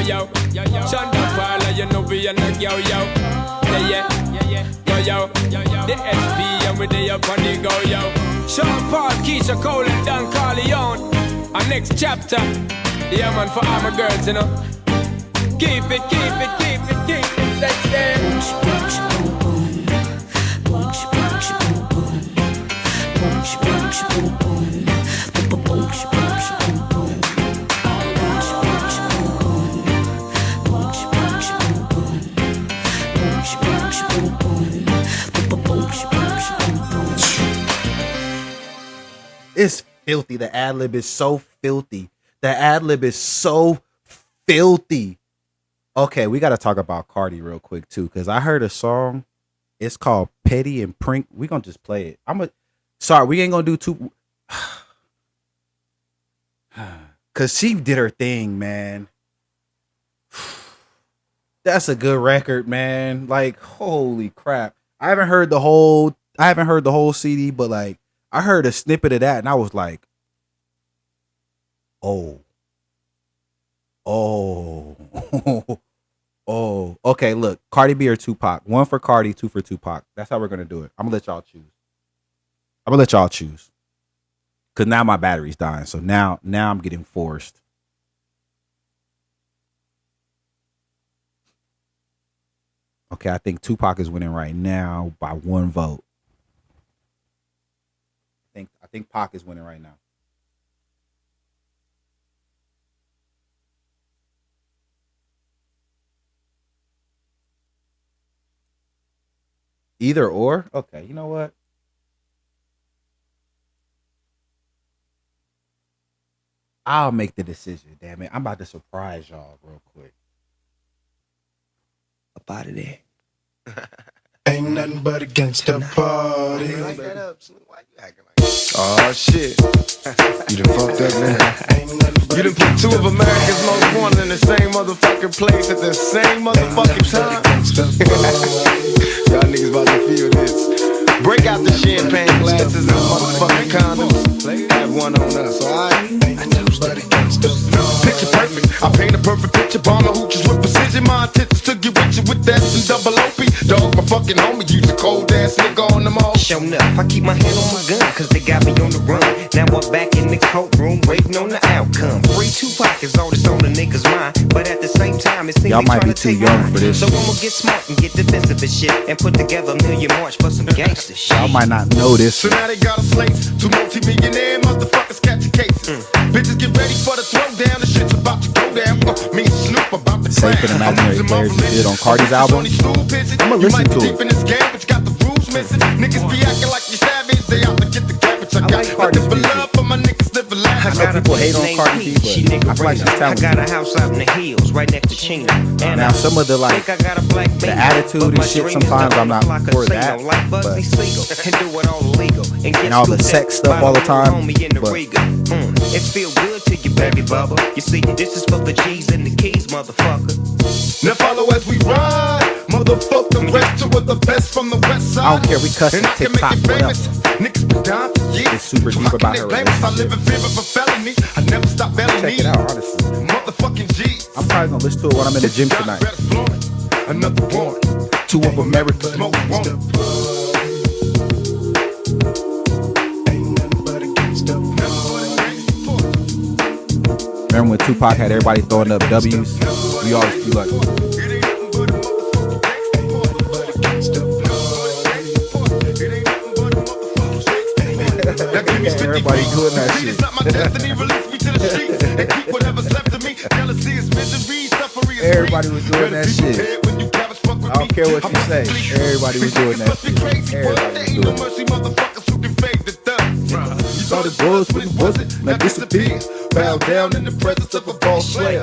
Yo, yo, Shonda Paula, you know we are not yo, yo. Yeah, yeah, yo, yo. The SP and we they up on the go, yo. Sean Paul, Keisha Cole and Don Corleone. Our next chapter, yeah man, for all my girls, you know. Keep it, keep it, keep it, keep it, sexy. It's filthy. The ad lib is so filthy. The ad lib is so filthy. Okay, we got to talk about Cardi real quick too, because I heard a song. It's called Petty and Prink. We gonna just play it. Sorry, we ain't gonna do two. Cause she did her thing, man. That's a good record, man. Like, holy crap. I haven't heard the whole CD, but like I heard a snippet of that and I was like, oh. Okay, look. Cardi B or Tupac. 1 for Cardi, 2 for Tupac. That's how we're gonna do it. I'm gonna let y'all choose. Cause now my battery's dying. So now I'm getting forced. Okay, I think is winning right now by 1 vote. I think Pac is winning right now. Either or? Okay, you know what? I'll make the decision, damn it. I'm about to surprise y'all real quick. Up out of there. Ain't nothing but a gangsta party. Like that up, Snoop. Why you acting like that? Oh shit. You done fucked up now. You done put two of America's most wanted in the same motherfucking place at the same motherfucking time. Y'all niggas about to feel this. Break out the champagne glasses and motherfucking condoms. Have one on us, alright? Picture perfect. I paint a perfect picture. Bomber hooches with precision. My intentions to get with you with that and double OP. Dog, my fucking homie. Use a cold ass nigga on them all. Show enough, I keep my hand on my gun, cause they got me on the run. Now I'm back in the courtroom, waiting on the outcome. Free Tupac is all that's on the niggas' mind, but at the same time, it seems Y'all they might be tryna too take young mine. for this. So I'ma get smart and get defensive and shit, and put together a million march for some gangster shit. Y'all might not know this. So now they got us laced. Two multi-millionaire motherfuckers catching cases. Bitches get ready for the throwdown. The shit's about to go down. Me and Snoop about to Safe and Imaginary Players he did on Cardi's album. I'ma listen to it. In this game, but you got the rules missing. Niggas be acting like you savage. They out to get the cabbage. I got like Cardi's Cardi's love for my niggas living life. I got a people bitch hate on named Cardi B, P, she but nigga I feel like she's rated. I talented. got a house out in the hills, right next to Chino. And Now, some of the, like, think I got a black the baby, attitude but and my shit, dream is sometimes to I'm not own like a for casino, that, like Bugsy but- Siegel, and do it all illegal. Get all the scooped sex up stuff by all the the time, homie in the but- Riga. It feel good to you, baby bubba. You see, this is for the G's and the keys, motherfucker. Now follow as we ride. Motherfuck the rest two of the best from the west side. I don't care, we cussing, And I can TikTok, make it whatever. famous. Niggas been down for years. It's super deep Fucking about they her babies. I live in fear of a felony. I never stop belling Check it out, honestly. Motherfucking G's. I'm probably gonna listen to it when I'm in the gym tonight. Another one. Two of America's Smoke one. Remember when Tupac had everybody throwing up W's? We always be like, everybody doing that shit. Everybody was doing that shit. I don't care what you say. Everybody was doing that shit. Everybody was doing it. Saw the boys when it wasn't, now disappear. Bow down in the presence of a boss slayer.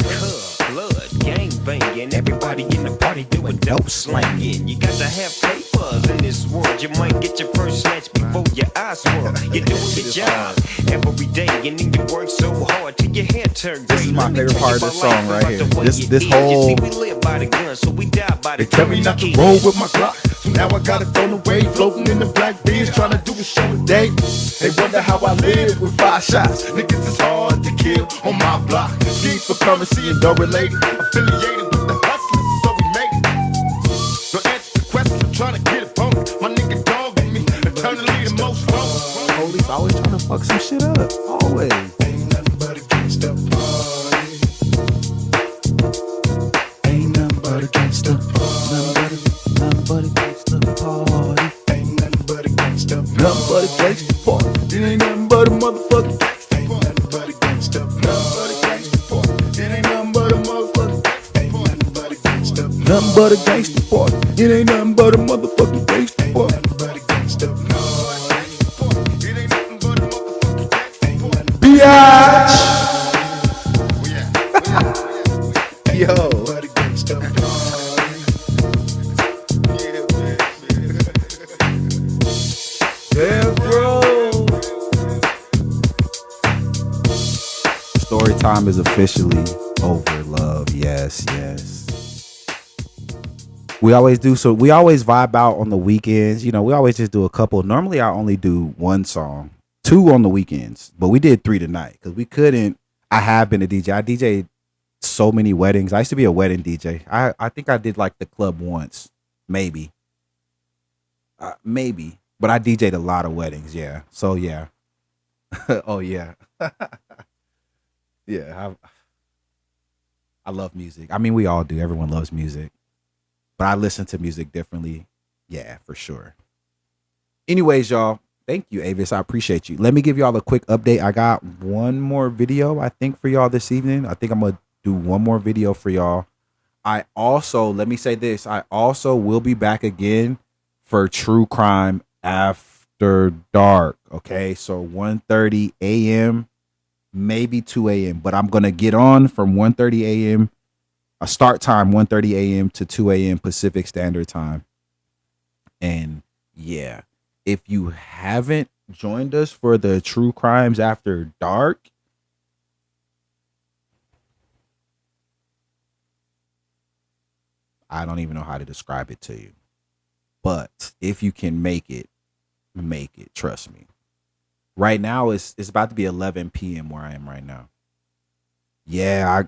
Blood, gang banging, everybody in the party doing dope slanging. You got to have papers in this world. You might get your first snatch before your eyes swirl. You're doing your job every day, and then you work so hard till your hair turn gray. This is my favorite part of the song right here. This whole. We live by the gun, so we die by the They tell me not to roll with my Glock, so now I got it thrown away, floating in the black beans, trying to do a show a day. They wonder how I live with 5 shots. Niggas is hard to kill on my block. Schemes for currency and don't relate. Affiliated with the hustlers, so we make it. No answer to questions, I'm trying to get it phone. My nigga dog with me, eternally the most wrong. Police always trying to fuck some shit up. Always. Ain't nothing but a gangsta party. Ain't nothing but a gangsta party. Nothing but a gangsta party. Ain't nothing but a gangsta party. Nothing but a gangsta party. It ain't nothing but a motherfucking. Ain't nothing but a gangsta party. It ain't nothing but a motherfucking. Ain't nothing but a gangsta party. Nothing but a gangsta party. It ain't nothing but a motherfucking gangsta party. Nothing but a gangsta party. It ain't nothing but a motherfucking gangsta party. Biatch. Yo. But a gangsta party. Yeah, bro. Story time is officially over, love. Yes, yes. We always do so. We always vibe out on the weekends. You know, we always just do a couple. Normally, I only do 1 song, 2 on the weekends, but we did 3 tonight because we couldn't. I have been a DJ. I DJed so many weddings. I used to be a wedding DJ. I think I did like the club once, maybe, but I DJed a lot of weddings. Yeah. So yeah. Oh yeah. Yeah. I love music. I mean, we all do. Everyone loves music, but I listen to music differently. Yeah, for sure. Anyways, y'all, thank you, Avis. I appreciate you. Let me give y'all a quick update. I got one more video, I think, for y'all this evening. I think I'm going to do one more video for y'all. I also, let me say this, I also will be back again for True Crime After Dark. Okay, so 1:30 a.m., maybe 2 a.m., but I'm going to get on from 1:30 a.m., a start time 1:30 a.m. to 2 a.m. Pacific Standard Time. And yeah, if you haven't joined us for the True Crimes After Dark, I don't even know how to describe it to you. But if you can make it. Trust me. Right now, it's about to be 11 p.m. where I am right now. Yeah,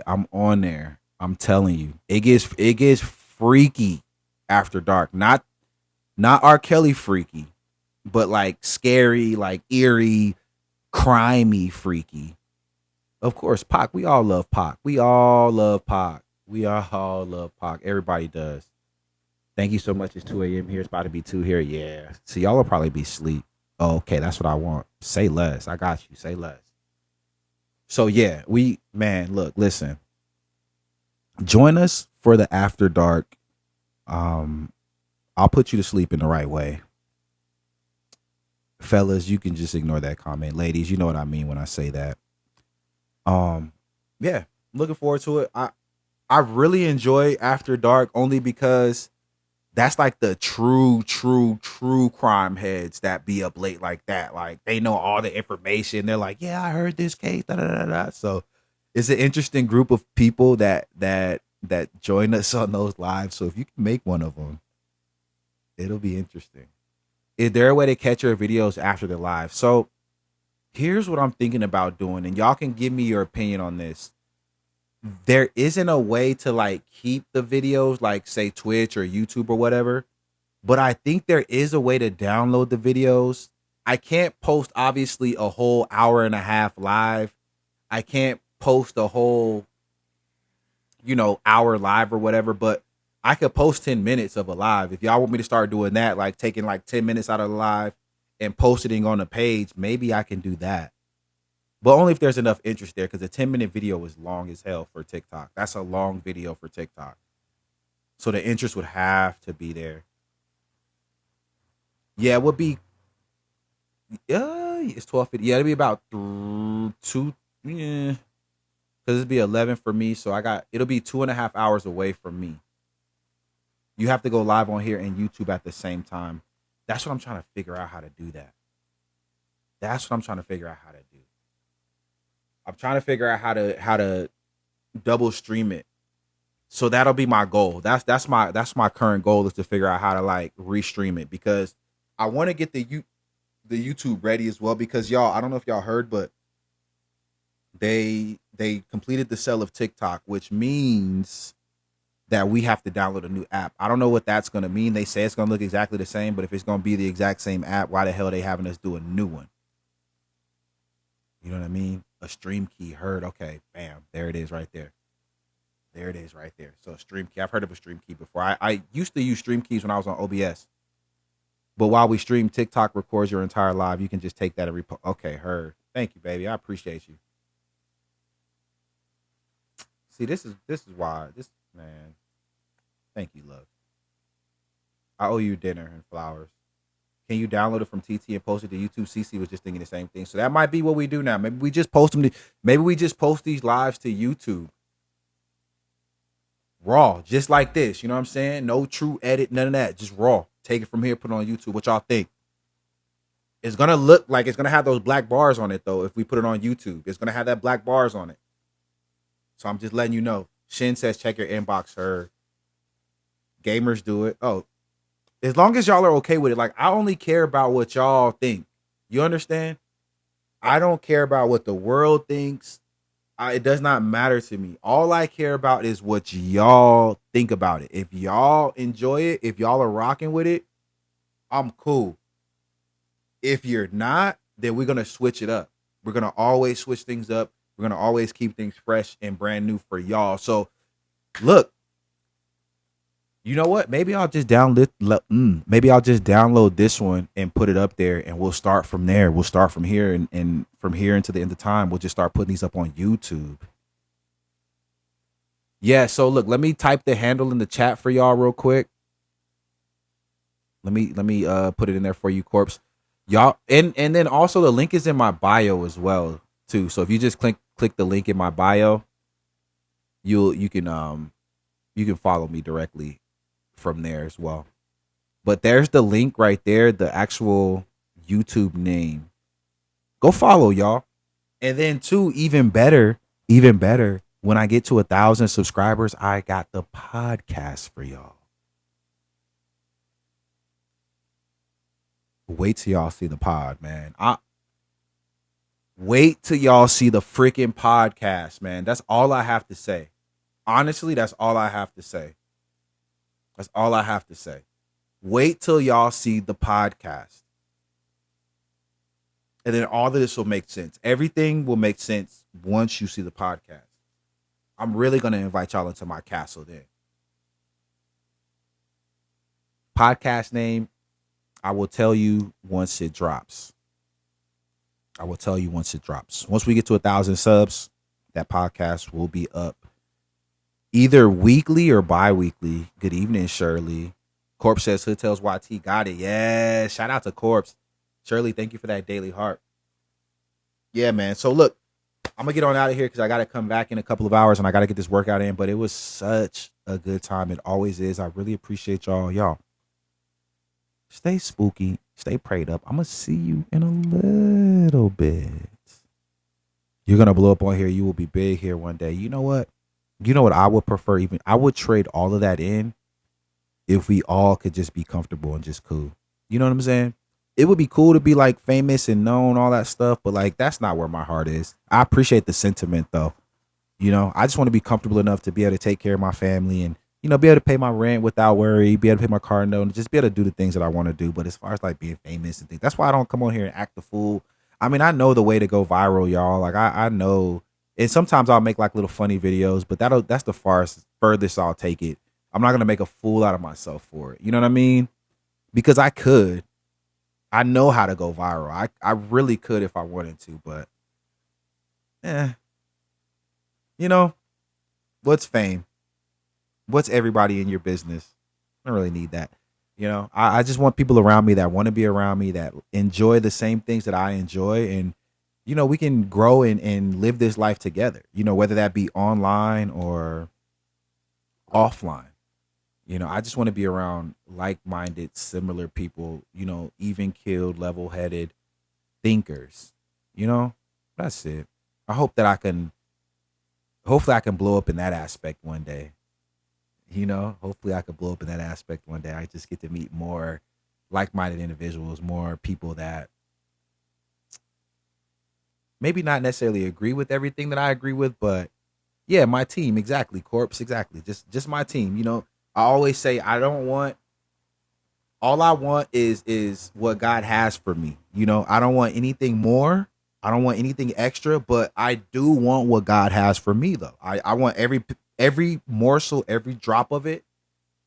I'm on there. I'm telling you, it gets freaky after dark. Not R. Kelly freaky, but like scary, like eerie, crimey freaky. Of course, Pac. We all love Pac. We all love Pac. Everybody does. Thank you so much. It's 2 a.m. here. It's about to be 2 here. Yeah. So y'all will probably be asleep. Oh, okay, that's what I want. Say less. I got you. Say less. So yeah, look, listen. Join us for the After Dark. I'll put you to sleep in the right way. Fellas, you can just ignore that comment. Ladies, you know what I mean when I say that. Yeah, looking forward to it. I really enjoy After Dark only because that's like the true crime heads that be up late like that. Like they know all the information. They're like, yeah, I heard this case. Da, da, da, da. So it's an interesting group of people that join us on those lives. So if you can make one of them, it'll be interesting. Is there a way to catch your videos after the live? So here's what I'm thinking about doing, and y'all can give me your opinion on this. There isn't a way to like keep the videos like say Twitch or YouTube or whatever, but I think there is a way to download the videos. I can't post obviously a whole hour and a half live. I can't post a whole, hour live or whatever, but I could post 10 minutes of a live. If y'all want me to start doing that, like taking like 10 minutes out of the live and posting on the page, maybe I can do that. But only if there's enough interest there, because a 10-minute video is long as hell for TikTok. That's a long video for TikTok. So the interest would have to be there. Yeah, it would be. It's 12:50. Yeah, it'd be about 2. Yeah, because it'd be 11 for me. So it'll be 2.5 hours away from me. You have to go live on here and YouTube at the same time. That's what I'm trying to figure out how to do that. That's what I'm trying to figure out how to do. I'm trying to figure out how to double stream it. So that'll be my goal. That's my current goal, is to figure out how to like restream it, because I want to get the YouTube ready as well, because y'all, I don't know if y'all heard, but they completed the sale of TikTok, which means that we have to download a new app. I don't know what that's going to mean. They say it's going to look exactly the same, but if it's going to be the exact same app, why the hell are they having us do a new one? You know what I mean? A stream key, heard. Okay, bam. There it is right there. There it is right there. So a stream key. I've heard of a stream key before. I used to use stream keys when I was on OBS. But while we stream, TikTok records your entire live. You can just take that and repost. Okay, heard. Thank you, baby. I appreciate you. See, this is why. Man. Thank you, love. I owe you dinner and flowers. Can you download it from TT and post it to YouTube? CC was just thinking the same thing. So that might be what we do now. Maybe we just post them. Maybe we just post these lives to YouTube. Raw, just like this. You know what I'm saying? No true edit, none of that. Just raw. Take it from here, put it on YouTube. What y'all think? It's going to look like it's going to have those black bars on it, though, if we put it on YouTube. It's going to have that black bars on it. So I'm just letting you know. Shin says, check your inbox, her. Gamers do it. Oh, as long as y'all are okay with it. Like, I only care about what y'all think. You understand? I don't care about what the world thinks. It does not matter to me. All I care about is what y'all think about it. If y'all enjoy it, if y'all are rocking with it, I'm cool. If you're not, then we're going to switch it up. We're going to always switch things up. We're going to always keep things fresh and brand new for y'all. So, look. You know what? Maybe I'll just download this one and put it up there, and we'll start from there. We'll start from here, and from here into the end of time, we'll just start putting these up on YouTube. Yeah, so look, let me type the handle in the chat for y'all real quick. Let me put it in there for you, Corpse. Y'all, and then also the link is in my bio as well, too. So if you just click the link in my bio, you can follow me directly from there as well. But there's the link right there, the actual YouTube name. Go follow, y'all. And then too, even better, when I get to 1,000 subscribers, I got the podcast for y'all. Wait till y'all see the pod, man. Wait till y'all see the freaking podcast, man. That's all I have to say. Honestly, that's all I have to say. That's all I have to say. Wait till y'all see the podcast. And then all of this will make sense. Everything will make sense once you see the podcast. I'm really going to invite y'all into my castle then. Podcast name, I will tell you once it drops. Once we get to 1,000 subs, that podcast will be up. Either weekly or bi-weekly. Good evening, Shirley. Corpse says, Hood Tales YT got it. Yeah, shout out to Corpse. Shirley, thank you for that daily heart. Yeah, man. So look, I'm going to get on out of here because I got to come back in a couple of hours and I got to get this workout in. But it was such a good time. It always is. I really appreciate y'all. Y'all, stay spooky. Stay prayed up. I'm going to see you in a little bit. You're going to blow up on here. You will be big here one day. You know what? I would prefer? Even I would trade all of that in if we all could just be comfortable and just cool. You know what I'm saying? It would be cool to be like famous and known, all that stuff, but like that's not where my heart is. I appreciate the sentiment though. You know, I just want to be comfortable enough to be able to take care of my family and, you know, be able to pay my rent without worry, be able to pay my car note, and just be able to do the things that I want to do. But as far as like being famous and things, that's why I don't come on here and act the fool. I mean, I know the way to go viral, y'all. Like I know And sometimes I'll make like little funny videos, but that's the furthest I'll take it. I'm not gonna make a fool out of myself for it. You know what I mean? Because I could. I know how to go viral. I really could if I wanted to, but you know, what's fame? What's everybody in your business? I don't really need that. You know, I just want people around me that want to be around me, that enjoy the same things that I enjoy. And, you know, we can grow and live this life together, you know, whether that be online or offline. You know, I just want to be around like-minded, similar people, you know, even-keeled, level-headed thinkers. You know, that's it. I hope that hopefully I can blow up in that aspect one day. You know, hopefully I could blow up in that aspect one day. I just get to meet more like-minded individuals, more people that maybe not necessarily agree with everything that I agree with, but yeah, my team, exactly. Corpse, exactly. Just my team. You know, I always say all I want is what God has for me. You know, I don't want anything more. I don't want anything extra, but I do want what God has for me though. I want every morsel, every drop of it.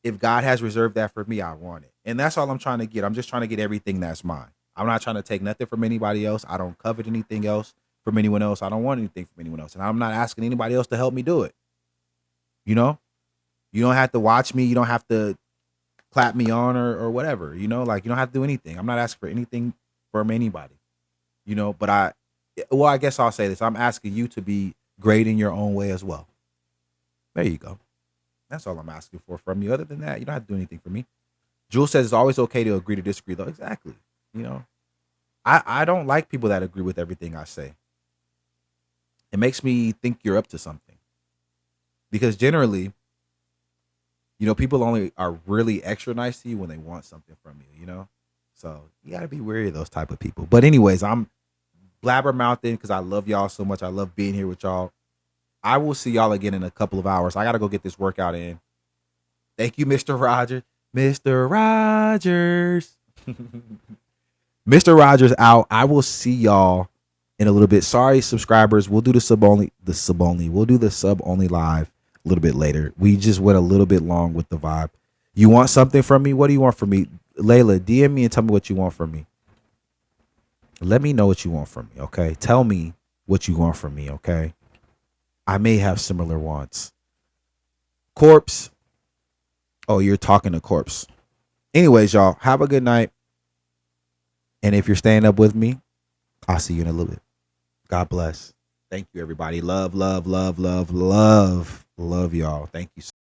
If God has reserved that for me, I want it. And that's all I'm trying to get. I'm just trying to get everything that's mine. I'm not trying to take nothing from anybody else. I don't covet anything else from anyone else. I don't want anything from anyone else. And I'm not asking anybody else to help me do it. You know? You don't have to watch me. You don't have to clap me on or whatever. You know, like you don't have to do anything. I'm not asking for anything from anybody. You know, but I guess I'll say this. I'm asking you to be great in your own way as well. There you go. That's all I'm asking for from you. Other than that, you don't have to do anything for me. Jules says it's always okay to agree to disagree, though. Exactly. You know, I don't like people that agree with everything I say. It makes me think you're up to something. Because generally, you know, people only are really extra nice to you when they want something from you, you know? So you got to be wary of those type of people. But anyways, I'm blabbermouthing because I love y'all so much. I love being here with y'all. I will see y'all again in a couple of hours. I got to go get this workout in. Thank you, Mr. Rogers. Mr. Rogers. Mr. Rogers out. I will see y'all in a little bit. Sorry, subscribers. We'll do the sub only. We'll do the sub only live a little bit later. We just went a little bit long with the vibe. You want something from me? What do you want from me? Layla, DM me and tell me what you want from me. Let me know what you want from me, okay? Tell me what you want from me, okay? I may have similar wants. Corpse. Oh, you're talking to Corpse. Anyways, y'all, have a good night. And if you're staying up with me, I'll see you in a little bit. God bless. Thank you, everybody. Love, love, love, love, love. Love y'all. Thank you so